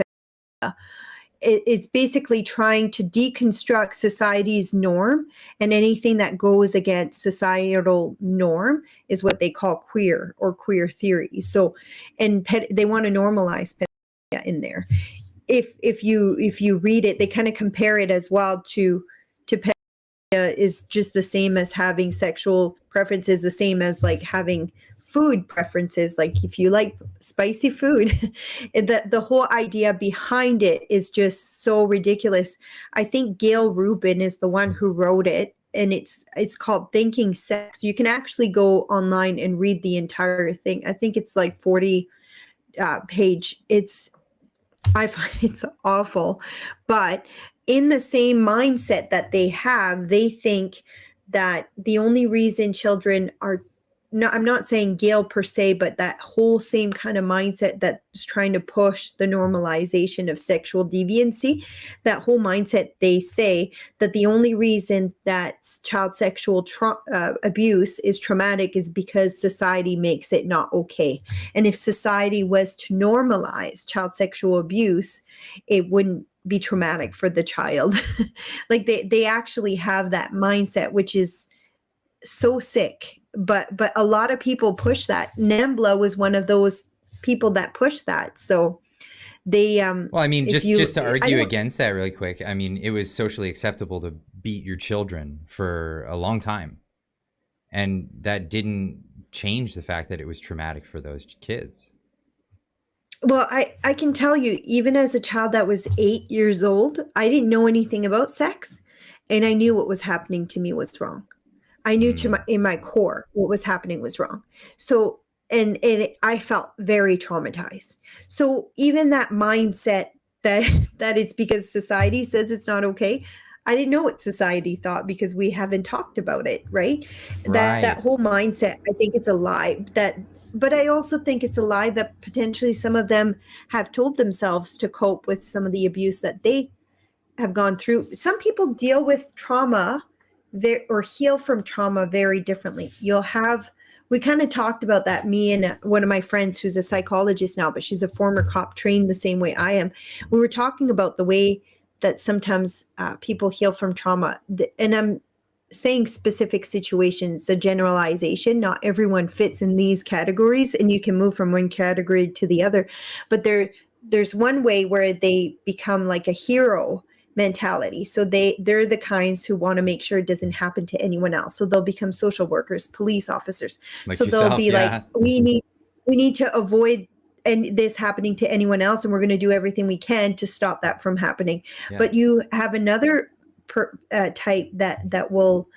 It's basically trying to deconstruct society's norm, and anything that goes against societal norm is what they call queer or queer theory. So, and they want to normalize pedophilia in there. If you read it, they kind of compare it as well to pedophilia is just the same as having sexual preferences, the same as like having food preferences. Like if you like spicy food, the whole idea behind it is just so ridiculous. I think Gail Rubin is the one who wrote it, and it's called Thinking Sex. You can actually go online and read the entire thing. I think it's like 40 page. I find it's awful, but in the same mindset that they have, they think that the only reason children are, no, I'm not saying Gail per se, but that whole same kind of mindset that's trying to push the normalization of sexual deviancy, that whole mindset, they say that the only reason that child sexual abuse is traumatic is because society makes it not okay. And if society was to normalize child sexual abuse, it wouldn't be traumatic for the child. Like they actually have that mindset, which is so sick. But a lot of people push that. Nembla was one of those people that pushed that. So they well, I mean, just to argue against that really quick, I mean, it was socially acceptable to beat your children for a long time, and that didn't change the fact that it was traumatic for those kids. Well, I can tell you, even as a child that was 8 years old, I didn't know anything about sex, and I knew what was happening to me was wrong. I knew in my core what was happening was wrong. So, and I felt very traumatized. So even that mindset that it's because society says it's not okay, I didn't know what society thought because we haven't talked about it, right? That whole mindset, I think it's a lie. But I also think it's a lie that potentially some of them have told themselves to cope with some of the abuse that they have gone through. Some people deal with trauma or heal from trauma very differently. We kind of talked about that, me and one of my friends who's a psychologist now, but she's a former cop trained the same way I am. We were talking about the way that sometimes people heal from trauma. And I'm saying specific situations, a generalization. Not everyone fits in these categories, and you can move from one category to the other. But there's one way where they become like a hero mentality. So they're the kinds who want to make sure it doesn't happen to anyone else. So they'll become social workers, police officers. Like so yourself, they'll be like, we need to avoid this happening to anyone else, and we're going to do everything we can to stop that from happening. Yeah. But you have another type that will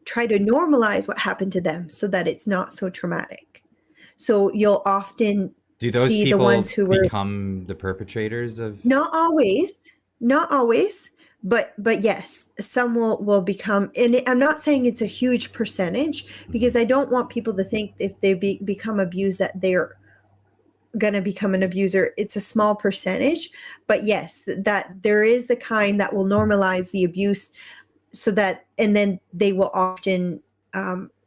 try to normalize what happened to them so that it's not so traumatic. So you'll often do those see people the ones who become the perpetrators of? Not always, but yes, some will become. And I'm not saying it's a huge percentage, because I don't want people to think if they become abused that they're going to become an abuser. It's a small percentage, but yes, that there is the kind that will normalize the abuse, so that, and then they will often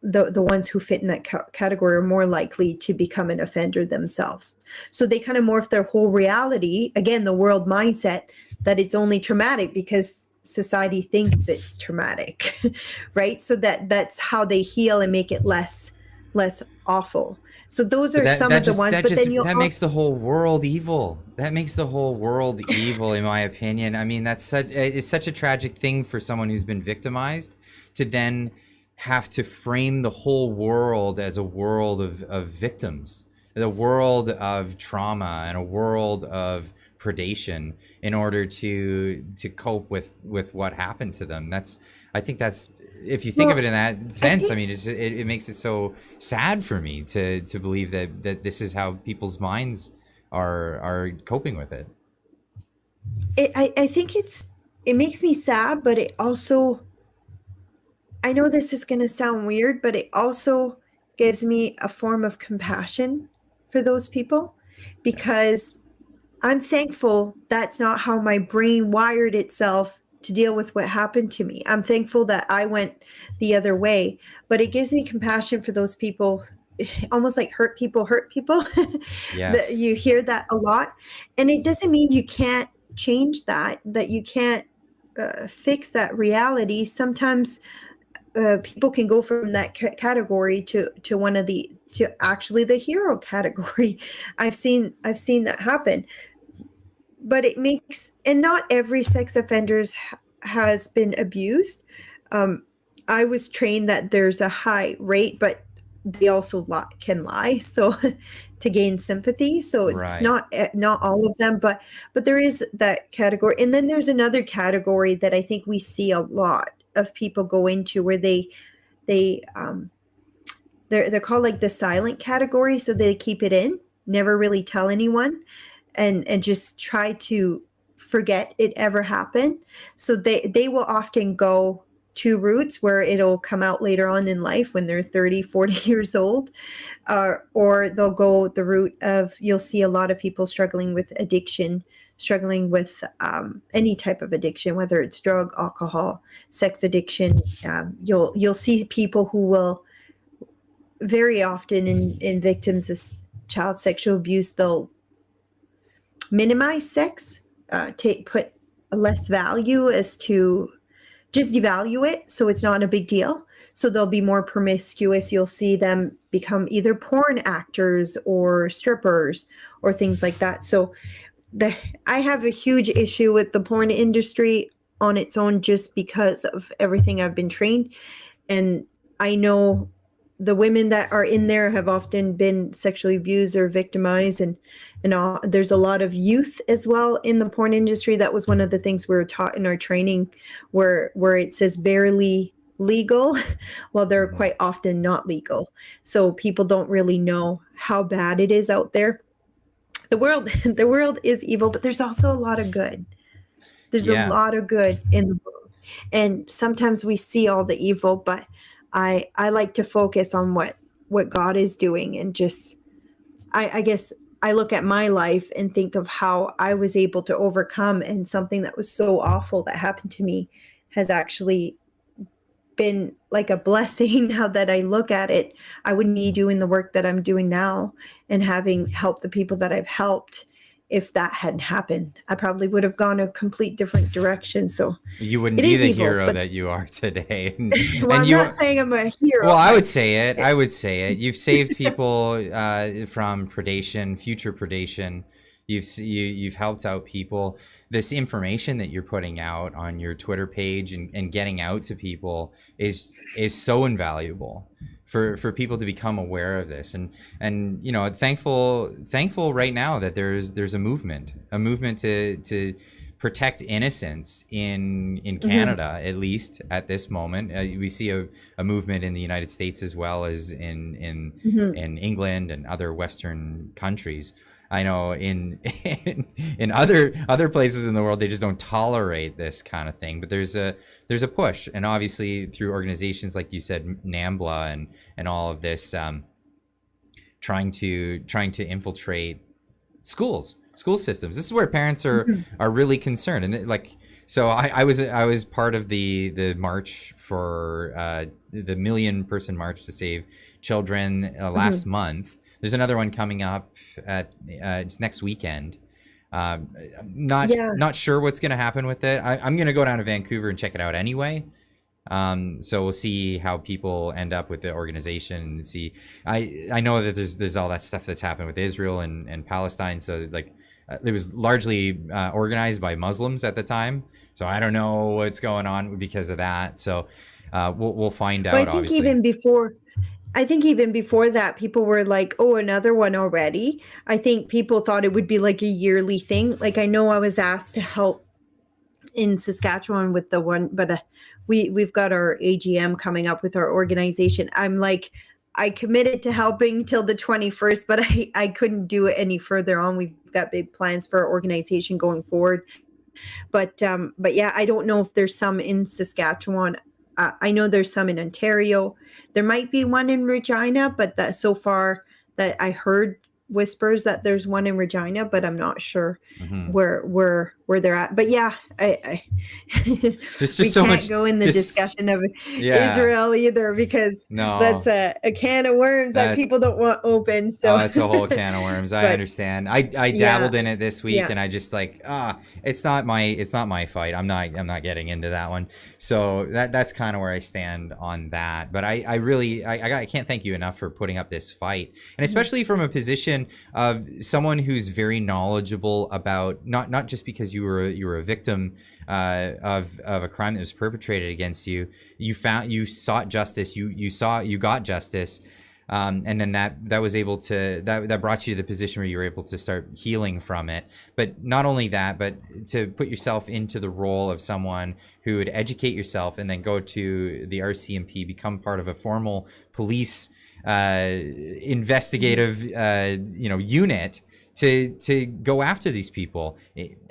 the ones who fit in that category are more likely to become an offender themselves. So they kind of morph their whole reality, again, the world mindset, that it's only traumatic because society thinks it's traumatic, right? So that's how they heal and make it less awful. So those are some of the ones, but then that makes the whole world evil. That makes the whole world evil, in my opinion. I mean, it's such a tragic thing for someone who's been victimized to then have to frame the whole world as a world of victims, the world of trauma, and a world of predation in order to cope with what happened to them. I think that's, if you think of it in that sense, I mean, it makes it so sad for me to believe that this is how people's minds are coping with it. I think it makes me sad, but it also, I know this is going to sound weird, but it also gives me a form of compassion for those people, because I'm thankful that's not how my brain wired itself to deal with what happened to me. I'm thankful that I went the other way, but it gives me compassion for those people, almost like hurt people. Yes. You hear that a lot, and it doesn't mean you can't change that you can't fix that reality. Sometimes people can go from that category to actually the hero category. I've seen that happen. But it makes, and not every sex offenders has been abused. I was trained that there's a high rate, but they also can lie, so to gain sympathy. So it's not all of them, but there is that category. And then there's another category that I think we see a lot of people go into, where they're called like the silent category. So they keep it in, never really tell anyone, and just try to forget it ever happened. So they will often go two routes, where it'll come out later on in life when they're 30, 40 years old, or they'll go the route of, you'll see a lot of people struggling with addiction, struggling with any type of addiction, whether it's drug, alcohol, sex addiction. You'll see people who will very often in victims of child sexual abuse, they'll minimize sex, put less value as to just devalue it, so it's not a big deal. So they'll be more promiscuous. You'll see them become either porn actors or strippers or things like that. So I have a huge issue with the porn industry on its own, just because of everything I've been trained. And I know the women that are in there have often been sexually abused or victimized, and there's a lot of youth as well in the porn industry. That was one of the things we were taught in our training, where it says barely legal, well, they're quite often not legal. So people don't really know how bad it is out there. The world is evil, but there's also a lot of good. There's a lot of good in the world, and sometimes we see all the evil, but I like to focus on what God is doing, and just I guess I look at my life and think of how I was able to overcome, and something that was so awful that happened to me has actually been like a blessing. Now that I look at it, I wouldn't be doing the work that I'm doing now and having helped the people that I've helped if that hadn't happened. I probably would have gone a complete different direction. So You wouldn't it be is the evil, hero but that you are today. well, And I'm you, not saying I'm a hero, well, I would but say it. I would say it. You've saved people from predation, future predation. You've helped out people. This information that you're putting out on your Twitter page and getting out to people is so invaluable for people to become aware of this. And you know, thankful right now that there's a movement to protect innocence in Canada, at least at this moment. We see a movement in the United States as well as in England and other Western countries. I know in other places in the world they just don't tolerate this kind of thing. But there's a push, and obviously through organizations like you said, NAMBLA and all of this, trying to infiltrate school systems. This is where parents are really concerned, and like, so I was part of the march for the 1 million person march to save children last month. There's another one coming up at it's next weekend. Not sure what's going to happen with it. I'm going to go down to Vancouver and check it out anyway. So we'll see how people end up with the organization and see. I know that there's all that stuff that's happened with Israel and Palestine. So like it was largely organized by Muslims at the time. So I don't know what's going on because of that. So we'll find out. But I think even before that, people were like, oh, another one already. I think people thought it would be like a yearly thing. Like I know I was asked to help in Saskatchewan with the one, but we've got our AGM coming up with our organization. I'm like, I committed to helping till the 21st, but I couldn't do it any further on. We've got big plans for our organization going forward. But yeah, I don't know if there's some in Saskatchewan. I know there's some in Ontario. There might be one in Regina, but that so far that I heard whispers that there's one in Regina, but I'm not sure where they're at. But yeah, there's just we so can't much go in the discussion of Israel either, because that's a can of worms that people don't want open. So it's a whole can of worms. I understand. I dabbled in it this week, and I just like it's not my fight. I'm not getting into that one. So that's kind of where I stand on that. But I really can't thank you enough for putting up this fight, and especially from a position of someone who's very knowledgeable about not just because you were a victim of a crime that was perpetrated against you. You sought justice. You got justice. And then that was able to that brought you to the position where you were able to start healing from it. But not only that, but to put yourself into the role of someone who would educate yourself and then go to the RCMP, become part of a formal police investigative unit to go after these people,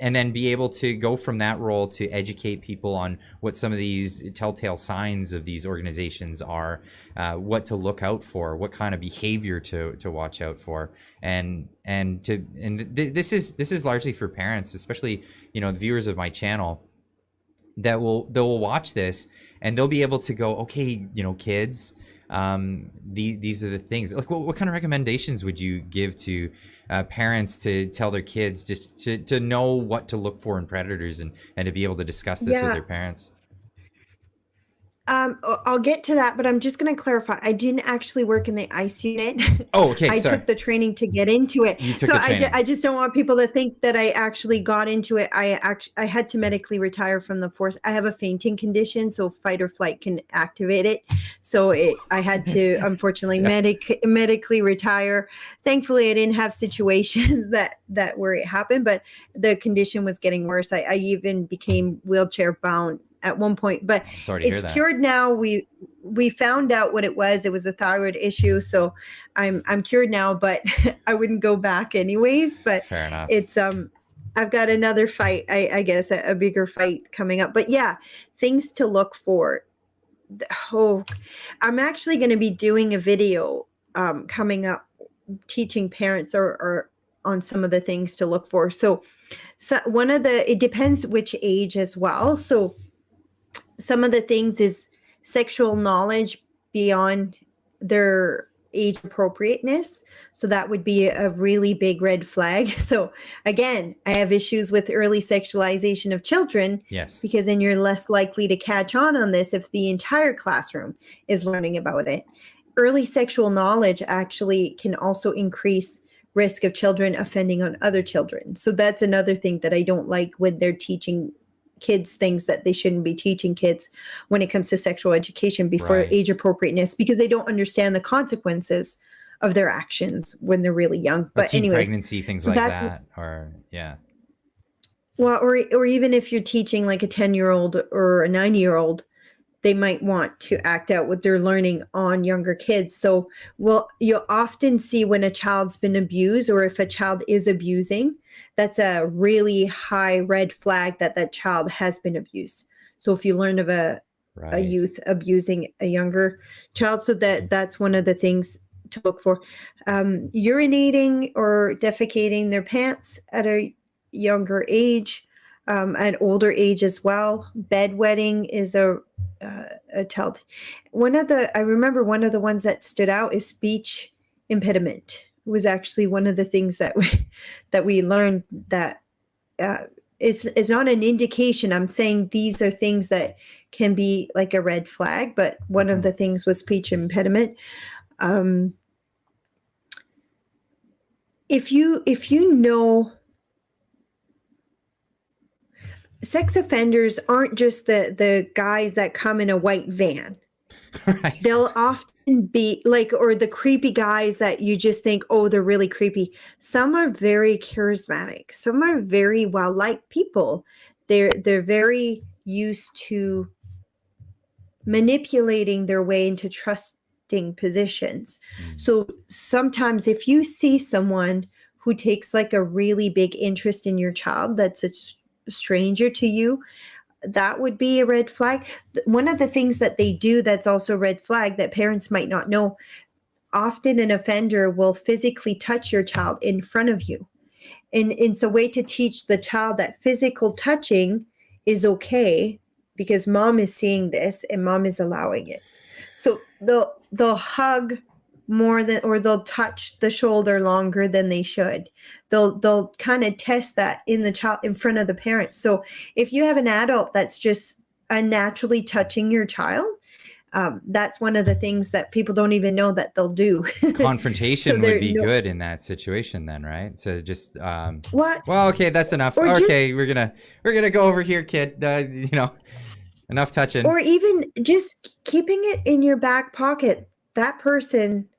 and then be able to go from that role to educate people on what some of these telltale signs of these organizations are, what to look out for, what kind of behavior to watch out for, and this is largely for parents, especially the viewers of my channel that will watch this, and they'll be able to go, okay, kids, these are the things. Like, what kind of recommendations would you give to parents to tell their kids just to know what to look for in predators and to be able to discuss this with their parents? I'll get to that, but I'm just going to clarify. I didn't actually work in the ICE unit. Oh, okay. I took the training to get into it. You took so the training. I just don't want people to think that I actually got into it. I had to medically retire from the force. I have a fainting condition, so fight or flight can activate it. So I had to, unfortunately, medically retire. Thankfully, I didn't have situations that where it happened, but the condition was getting worse. I even became wheelchair bound at one point, but it's cured now. We found out what it was. It was a thyroid issue, so I'm cured now, but I wouldn't go back anyways. But fair enough. It's I've got another fight, I guess a bigger fight coming up. But yeah, things to look for. I'm actually going to be doing a video coming up, teaching parents or on some of the things to look for. So it depends which age as well. So some of the things is sexual knowledge beyond their age appropriateness. So that would be a really big red flag. So again, I have issues with early sexualization of children. Yes. Because then you're less likely to catch on this if the entire classroom is learning about it. Early sexual knowledge actually can also increase risk of children offending on other children. So that's another thing that I don't like when they're teaching kids things that they shouldn't be teaching kids when it comes to sexual education before Right. age appropriateness, because they don't understand the consequences of their actions when they're really young. But teen anyways, pregnancy, things so like that's that, or yeah. Well, or even if you're teaching like a 10-year-old or a 9-year-old, they might want to act out what they're learning on younger kids. So, you'll often see when a child's been abused, or if a child is abusing, that's a really high red flag that that child has been abused. So if you learn of a youth abusing a younger child, so that's one of the things to look for. Urinating or defecating their pants at a younger age, at older age as well. Bedwetting is a tell. I remember one of the ones that stood out is speech impediment. It was actually one of the things that we learned that it's not an indication. I'm saying these are things that can be like a red flag, but one of the things was speech impediment. If you know, sex offenders aren't just the guys that come in a white van. Right. They'll often be like, or the creepy guys that you just think, oh, they're really creepy. Some are very charismatic. Some are very well-liked people. They're very used to manipulating their way into trusting positions. So sometimes if you see someone who takes like a really big interest in your child that's a stranger to you, that would be a red flag. One of the things that they do that's also a red flag that parents might not know, often an offender will physically touch your child in front of you. And it's a way to teach the child that physical touching is okay because mom is seeing this and mom is allowing it. So they'll hug more than, or they'll touch the shoulder longer than they should. They'll kind of test that in the child in front of the parents. So if you have an adult that's just unnaturally touching your child, that's one of the things that people don't even know that they'll do. Confrontation would be good in that situation then, right? So just what? Well, okay, that's enough. Or okay, we're gonna go over here, kid. Enough touching. Or even just keeping it in your back pocket. That person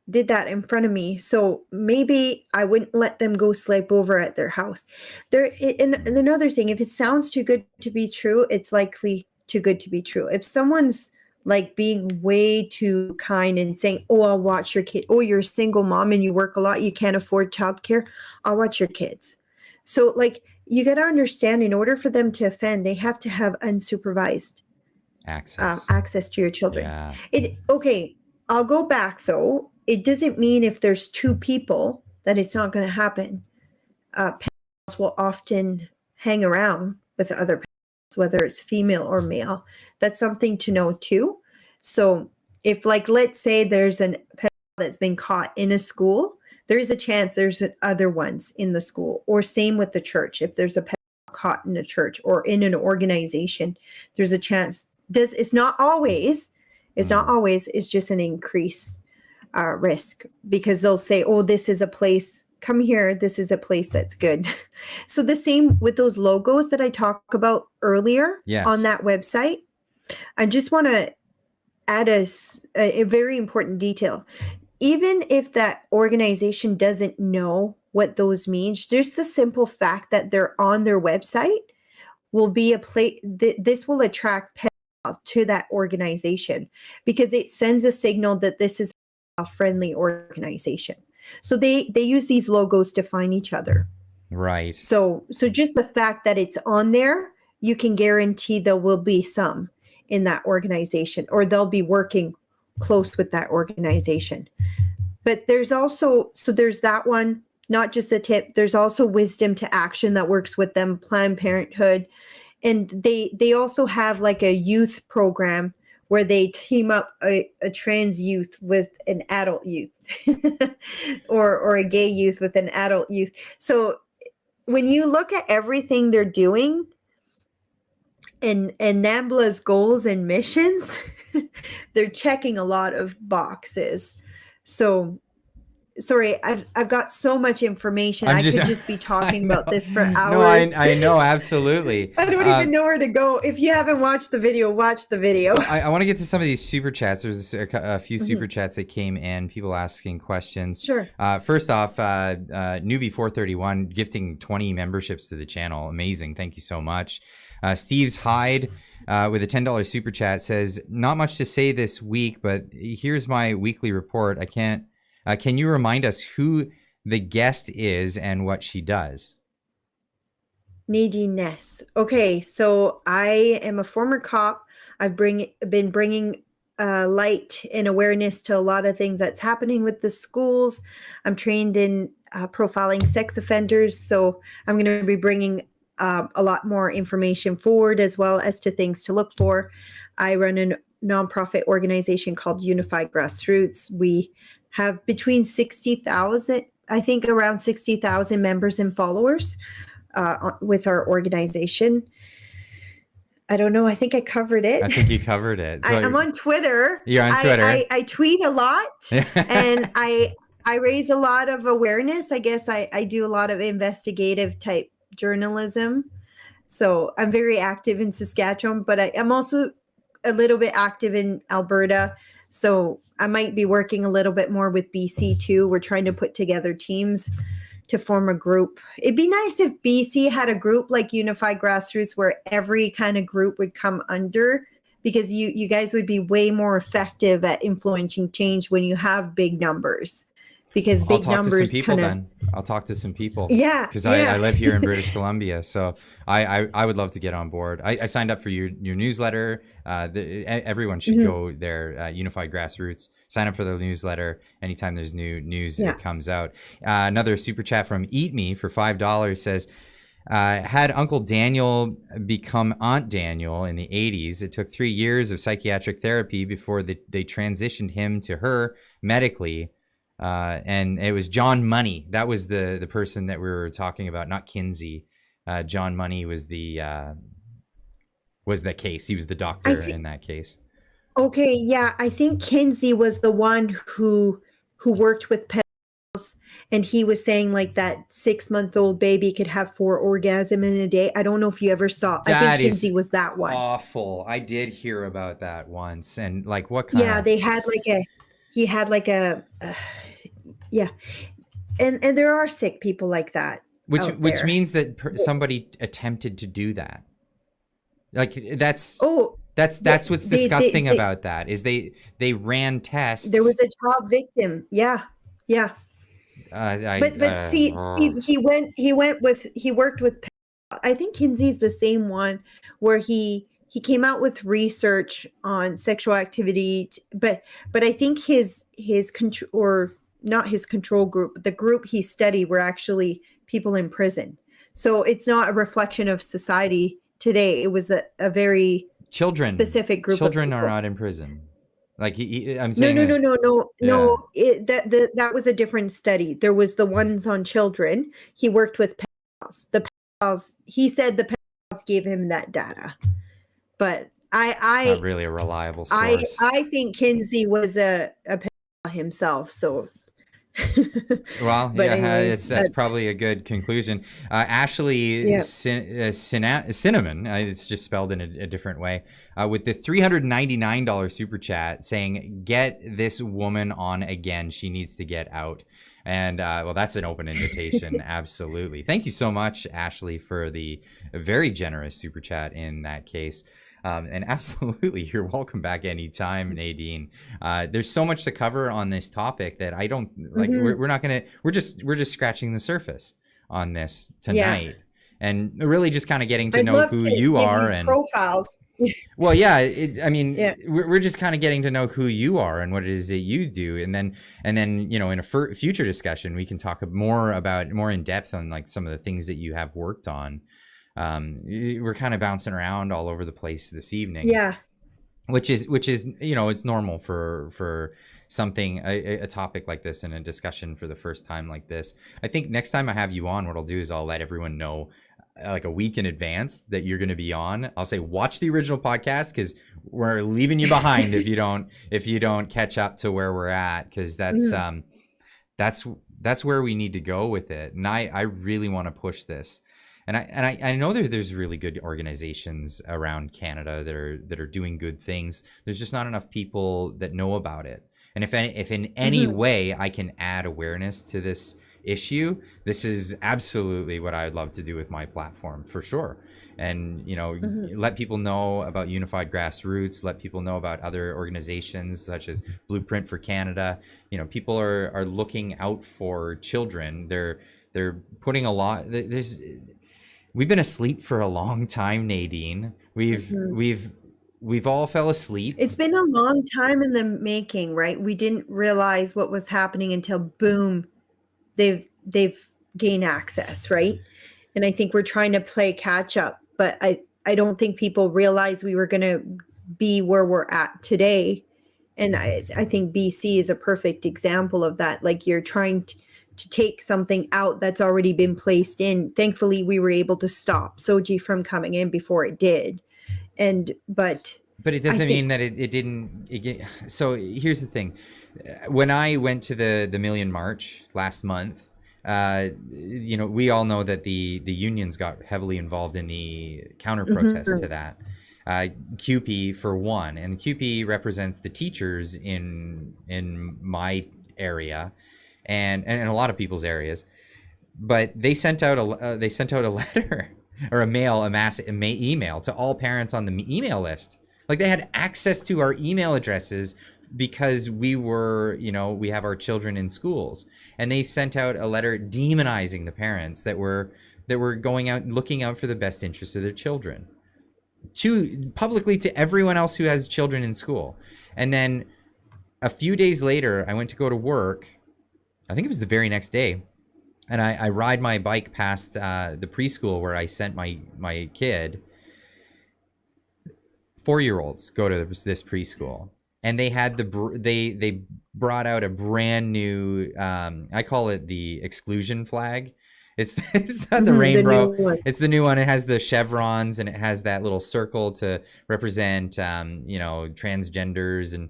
did that in front of me, so maybe I wouldn't let them go sleep over at their house. And another thing, if it sounds too good to be true, it's likely too good to be true. If someone's like being way too kind and saying, oh, I'll watch your kid. Oh, you're a single mom and you work a lot. You can't afford childcare. I'll watch your kids. So like, you got to understand, in order for them to offend, they have to have unsupervised access to your children. Yeah. Okay, I'll go back though. It doesn't mean if there's two people that it's not going to happen. Pedophiles will often hang around with other pedophiles, whether it's female or male. That's something to know too. So if, like, let's say there's a pedophile that's been caught in a school, there is a chance there's other ones in the school. Or same with the church. If there's a pedophile caught in a church or in an organization, there's a chance. It's not always. It's just an increased risk, because they'll say, oh, this is a place, come here, this is a place that's good. So the same with those logos that I talked about earlier on that website. I just want to add a very important detail. Even if that organization doesn't know what those mean, just the simple fact that they're on their website will be a place. This will attract pedophiles to that organization, because it sends a signal that this is a friendly organization. So they use these logos to find each other. Right. So just the fact that it's on there, you can guarantee there will be some in that organization, or they'll be working close with that organization. But there's also, so there's that one. not just a tip. There's also wisdom to action that works with them, Planned Parenthood. And they also have like a youth program where they team up a trans youth with an adult youth or a gay youth with an adult youth. So when you look at everything they're doing and NAMBLA's goals and missions, they're checking a lot of boxes. So sorry, I've got so much information. I could just be talking about this for hours. No, I know, absolutely. I don't even know where to go. If you haven't watched the video, watch the video. I want to get to some of these super chats. There's a few super chats that came in, people asking questions. Sure. First off, Newbie431 gifting 20 memberships to the channel. Amazing. Thank you so much. Steve's Hyde with a $10 super chat says, not much to say this week, but here's my weekly report. Can you remind us who the guest is and what she does? Nadine Ness. Okay, so I am a former cop. I've been bringing light and awareness to a lot of things that's happening with the schools. I'm trained in profiling sex offenders, so I'm going to be bringing a lot more information forward as well as to things to look for. I run a nonprofit organization called UniFi Grassroots. We have between 60,000, I think around 60,000 members and followers with our organization. I don't know. I think I covered it. I think you covered it. So I'm on Twitter. You're on Twitter. I tweet a lot and I raise a lot of awareness. I guess I do a lot of investigative type journalism. So I'm very active in Saskatchewan, but I'm also a little bit active in Alberta. So I might be working a little bit more with BC too. We're trying to put together teams to form a group. It'd be nice if BC had a group like UniFi Grassroots where every kind of group would come under, because you guys would be way more effective at influencing change when you have big numbers. Because big numbers kind of. I'll talk to some people. Yeah. Because I live here in British Columbia, so I would love to get on board. I signed up for your newsletter. Everyone should go there. UniFi Grassroots. Sign up for the newsletter. Anytime there's new news that comes out. Another super chat from Eat Me for $5 says, had Uncle Daniel become Aunt Daniel in the 80s. It took 3 years of psychiatric therapy before they transitioned him to her medically. And it was John Money. That was the person that we were talking about, not Kinsey. John Money was the case. He was the doctor in that case. Okay, yeah, I think Kinsey was the one who worked with pedophiles, and he was saying like that 6-month-old baby could have 4 orgasms in a day. I don't know if you ever saw. I think Kinsey was that one. Awful. I did hear about that once, and like what kind? Yeah, they had like a. He had like a. Yeah, and there are sick people like that. Which means that somebody attempted to do that. Like that's what's disgusting about that is they ran tests. There was a child victim. Yeah. But see, he worked with. I think Kinsey's the same one where he came out with research on sexual activity, but I think his control, or not his control group, but the group he studied were actually people in prison. So it's not a reflection of society today. It was a very specific group. Children are not in prison. Like I'm saying. No. That was a different study. There was the ones on children. He worked with pedophiles. The pedophiles. He said the pedophiles gave him that data. But it's not really a reliable source. I think Kinsey was a pedophile himself. So. Well, that's probably a good conclusion. Ashley Cinnamon, it's just spelled in a different way, with the $399 super chat saying, "Get this woman on again. She needs to get out." And well, that's an open invitation. Absolutely. Thank you so much, Ashley, for the very generous super chat in that case. And absolutely, you're welcome back anytime, Nadine. There's so much to cover on this topic that I don't like. We're not gonna. We're just scratching the surface on this tonight. and really just kind of getting to I'd know love who to you give are. you And profiles. well, yeah, I Yeah. mean, we're just kind of getting to know who you are and what it is that you do, and then in a future discussion, we can talk more in depth on like some of the things that you have worked on. We're kind of bouncing around all over the place this evening. Yeah. Which is it's normal for something a topic like this in a discussion for the first time like this. I think next time I have you on, what I'll do is I'll let everyone know like a week in advance that you're going to be on. I'll say watch the original podcast because we're leaving you behind if you don't catch up to where we're at, because that's where we need to go with it. And I really want to push this. And I know there's really good organizations around Canada that are doing good things. There's just not enough people that know about it. And if in any way I can add awareness to this issue, this is absolutely what I'd love to do with my platform, for sure. And let people know about UniFi Grassroots, let people know about other organizations such as Blueprint for Canada. People are looking out for children. They're putting a lot. We've been asleep for a long time, Nadine. We've all fell asleep. It's been a long time in the making, right? We didn't realize what was happening until boom, they've gained access, right? And I think we're trying to play catch up, but I don't think people realize we were going to be where we're at today. And I think BC is a perfect example of that. Like, you're trying to take something out that's already been placed in. Thankfully, we were able to stop SOGI from coming in before it did. But it doesn't mean that it didn't. So here's the thing. When I went to the Million March last month, we all know that the unions got heavily involved in the counter protest to that. QP for one, and QP represents the teachers in my area, and a lot of people's areas. But they sent out a letter or a mass email to all parents on the email list. Like, they had access to our email addresses because we have our children in schools, and they sent out a letter demonizing the parents that were going out and looking out for the best interests of their children, publicly to everyone else who has children in school. And then a few days later, I went to go to work. I think it was the very next day, and I ride my bike past the preschool where I sent my kid. 4-year-olds go to this preschool, and they had they brought out a brand new I call it the exclusion flag. It's not the rainbow. It's the new one. It has the chevrons, and it has that little circle to represent transgenders and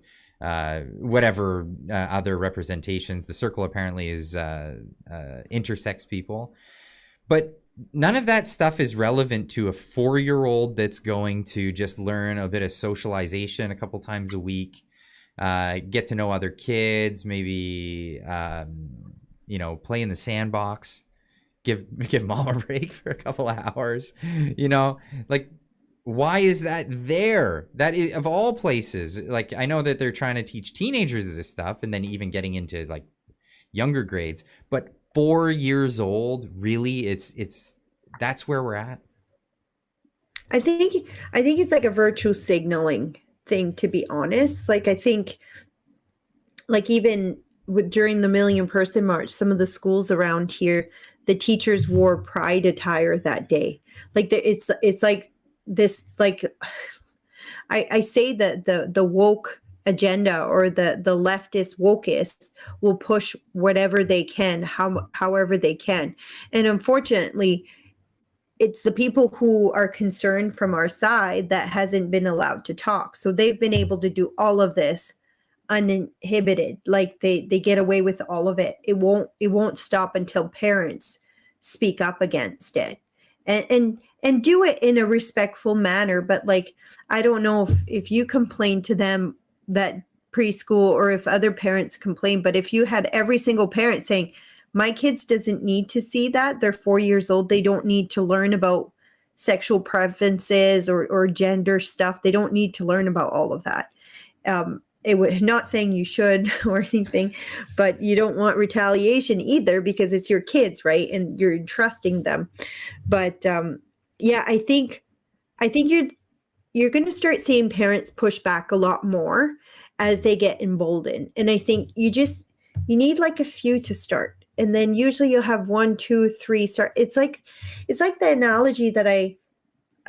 whatever other representations. The circle apparently is intersex people, but none of that stuff is relevant to a 4-year-old that's going to just learn a bit of socialization a couple times a week, get to know other kids, maybe play in the sandbox, give mom a break for a couple of hours. Like, why is that there? That is, of all places. Like, I know that they're trying to teach teenagers this stuff, and then even getting into like younger grades, but 4 years old, really, that's where we're at. I think it's like a virtue signaling thing, to be honest. Like, I think, like, even during the Million Person March, some of the schools around here, the teachers wore pride attire that day. Like, it's like this, like, I say that the woke agenda, or the leftist wokeists, will push whatever they can, however they can. And unfortunately, it's the people who are concerned from our side that hasn't been allowed to talk. So they've been able to do all of this uninhibited. Like, they get away with all of it. It won't stop until parents speak up against it, and do it in a respectful manner. But, like, I don't know if you complain to them, that preschool, or if other parents complain, but if you had every single parent saying, my kids doesn't need to see that, they're 4 years old, they don't need to learn about sexual preferences or gender stuff, they don't need to learn about all of that. not saying you should or anything, but you don't want retaliation either because it's your kids, right? And you're trusting them. But yeah, I think you're going to start seeing parents push back a lot more as they get emboldened. And I think you need like a few to start. And then usually you'll have 1, 2, 3 start. It's like the analogy that I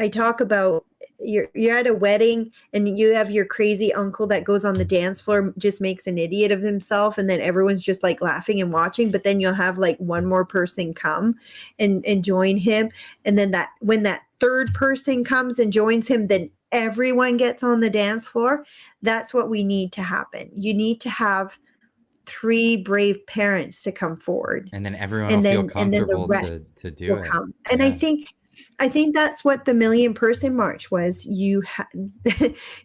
talk about. You're at a wedding and you have your crazy uncle that goes on the dance floor, just makes an idiot of himself, and then everyone's just like laughing and watching. But then you'll have like one more person come and join him, and then that when that third person comes and joins him, then everyone gets on the dance floor. That's what we need to happen. You need to have 3 brave parents to come forward, And then everyone and will feel then the comfortable rest to do will it. come. And Yeah. I think that's what the Million Person March was. You had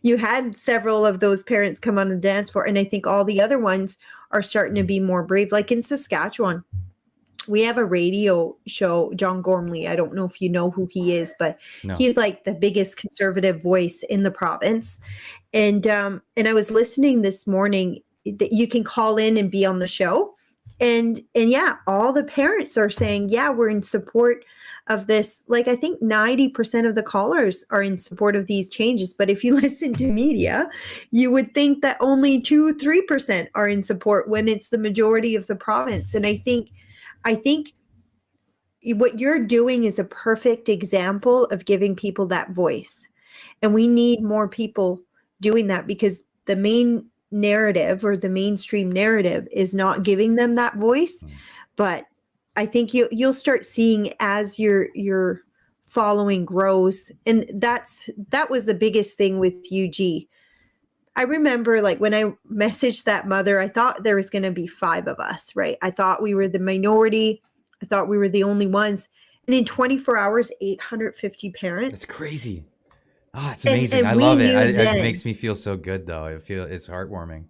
you had several of those parents come on the dance floor, and I think all the other ones are starting to be more brave. Like in Saskatchewan, we have a radio show, John Gormley. I don't know if you know who he is, but No. he's like the biggest conservative voice in the province. And I was listening this morning that you can call in and be on the show. And yeah, all the parents are saying, yeah, we're in support of this. Like I think 90% of the callers are in support of these changes. But if you listen to media, you would think that only 2, 3% are in support when it's the majority of the province. And I think what you're doing is a perfect example of giving people that voice. And we need more people doing that because the main narrative or the mainstream narrative is not giving them that voice. But I think you'll start seeing as your following grows. And that was the biggest thing with UG. I remember like when I messaged that mother, I thought there was going to be 5 of us, right? I thought we were the minority. I thought we were the only ones. And in 24 hours, 850 parents. That's crazy. Oh, it's amazing. And I we love it. knew It then. makes me feel so good though. I feel it's heartwarming.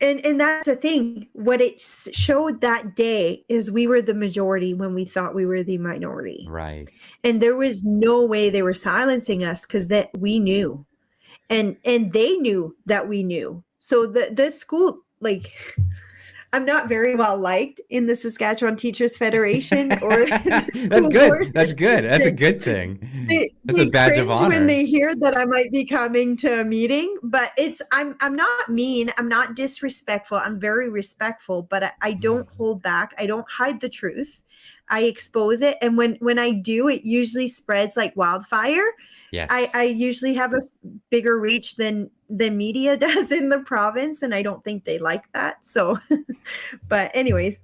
And that's the thing. What it showed that day is we were the majority when we thought we were the minority. Right. And there was no way they were silencing us because that we knew. And they knew that we knew. So the school, like, I'm not very well liked in the Saskatchewan Teachers Federation or That's good. board. That's good. That's a good thing. That's a badge of honor. When they hear that I might be coming to a meeting, but I'm not mean. I'm not disrespectful. I'm very respectful, but I don't hold back. I don't hide the truth. I expose it. And when I do, it usually spreads like wildfire. Yes. I usually have a bigger reach than media does in the province, and I don't think they like that. So, but anyways,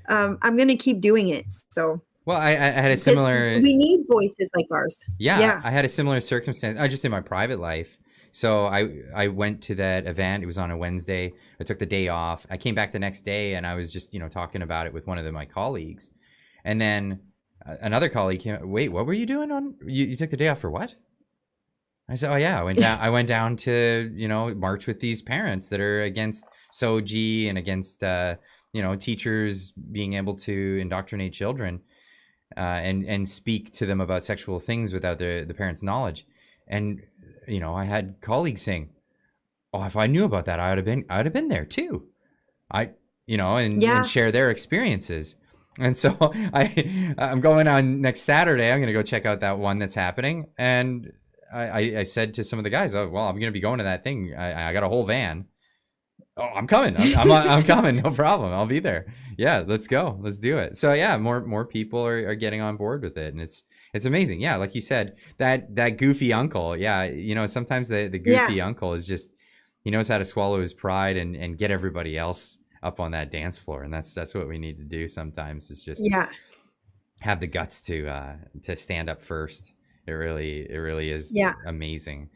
I'm going to keep doing it. So, well, I had a similar. We need voices like ours. Yeah, I had a similar circumstance. I just in my private life. So I went to that event. It was on a Wednesday. I took the day off. I came back the next day, and I was just talking about it with one of my colleagues, and then another colleague came. Wait, what were you doing on? You took the day off for what? I said, oh yeah, I went down to, march with these parents that are against SOGI and against, teachers being able to indoctrinate children, and speak to them about sexual things without the parents' knowledge. And, I had colleagues saying, oh, if I knew about that, I would have been there too. And share their experiences. And so I'm going on next Saturday. I'm going to go check out that one that's happening. And I said to some of the guys, oh, well, I'm going to be going to that thing. I got a whole van. Oh, I'm coming. I'm coming. No problem. I'll be there. Yeah, let's go. Let's do it. So yeah, more people are getting on board with it. And it's amazing. Yeah. Like you said, that goofy uncle. Yeah. Sometimes the goofy uncle is just, he knows how to swallow his pride and get everybody else up on that dance floor. And that's what we need to do sometimes, is just have the guts to stand up first. It really is amazing.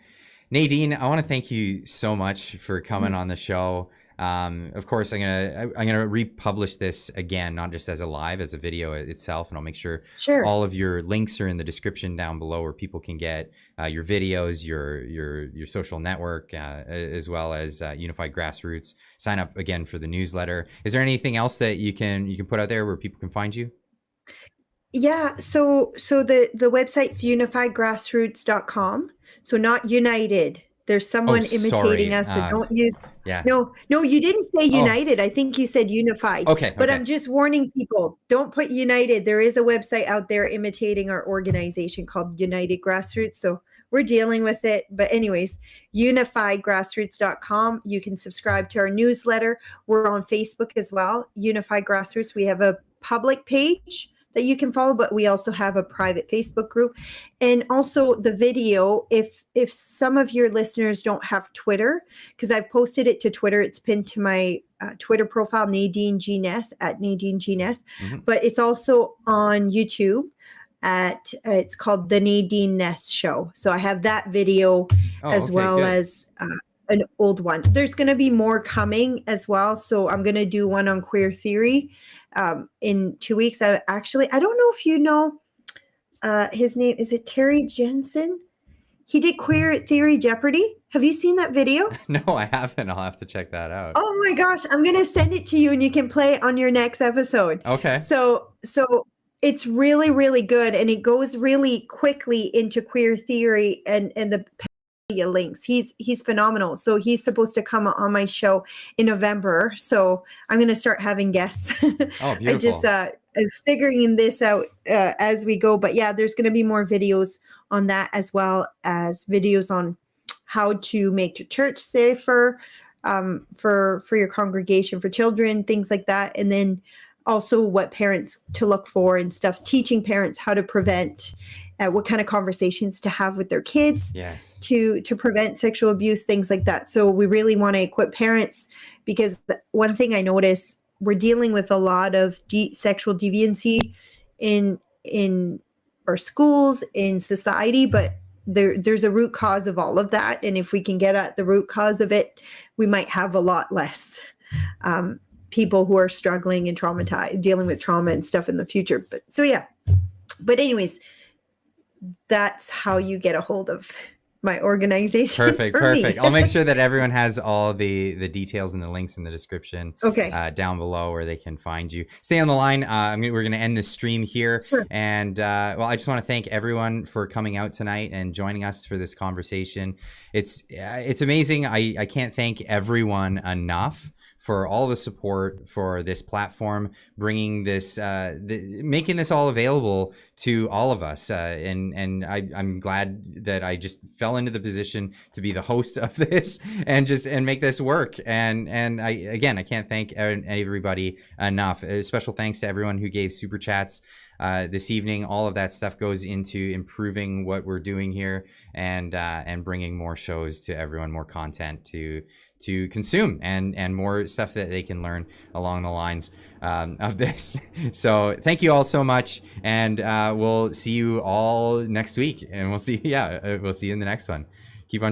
Nadine, I want to thank you so much for coming on the show. Of course, I'm gonna republish this again, not just as a video itself, and I'll make sure all of your links are in the description down below, where people can get your videos, your social network, as well as UniFi Grassroots. Sign up again for the newsletter. Is there anything else that you can put out there where people can find you? Yeah, so the website's unifigrassroots.com. So not United There's Oh, someone imitating sorry. us, so don't use. Yeah. No, no, you didn't say Oh, United. I think you said Unified. okay. But Okay. I'm just warning people, don't put United. There is a website out there imitating our organization called United Grassroots. So we're dealing with it. But anyways, UniFiGrassroots.com. You can subscribe to our newsletter. We're on Facebook as well. UniFi Grassroots. We have a public page that you can follow, but we also have a private Facebook group. And also the video, if some of your listeners don't have Twitter, because I've posted it to Twitter, it's pinned to my Twitter profile, Nadine G. Ness, at Nadine G. Ness, but it's also on YouTube at, it's called The Nadine Ness Show. So I have that video as Okay, well good. as an old one. There's going to be more coming as well. So I'm going to do one on queer theory in 2 weeks. I don't know if you know his name. Is it Terry Jensen? He did Queer Theory Jeopardy. Have you seen that video? No, I haven't. I'll have to check that out. Oh my gosh, I'm going to send it to you and you can play it on your next episode. Okay. So it's really, really good. And it goes really quickly into queer theory and the links. He's phenomenal. So he's supposed to come on my show in November. So I'm going to start having guests. Oh, beautiful. I just figuring this out as we go. But yeah, there's going to be more videos on that, as well as videos on how to make your church safer for your congregation, for children, things like that. And then also what parents to look for and stuff, teaching parents how to prevent, what kind of conversations to have with their kids, yes, to prevent sexual abuse, things like that. So we really want to equip parents, because one thing I notice, we're dealing with a lot of sexual deviancy in our schools, in society, but there's a root cause of all of that. And if we can get at the root cause of it, we might have a lot less people who are struggling and traumatized, dealing with trauma and stuff in the future. But so, yeah. But anyways, that's how you get a hold of my organization. Perfect. I'll make sure that everyone has all the details and the links in the description down below where they can find you. Stay on the line. We're going to end this stream here. Sure. And well, I just want to thank everyone for coming out tonight and joining us for this conversation. It's amazing. I can't thank everyone enough for all the support for this platform, bringing this, making this all available to all of us. And I'm glad that I just fell into the position to be the host of this and make this work. And I can't thank everybody enough. A special thanks to everyone who gave super chats this evening. All of that stuff goes into improving what we're doing here and bringing more shows to everyone, more content to consume, and more stuff that they can learn along the lines of this. So thank you all so much, and we'll see you all next week, and we'll see you in the next one. Keep on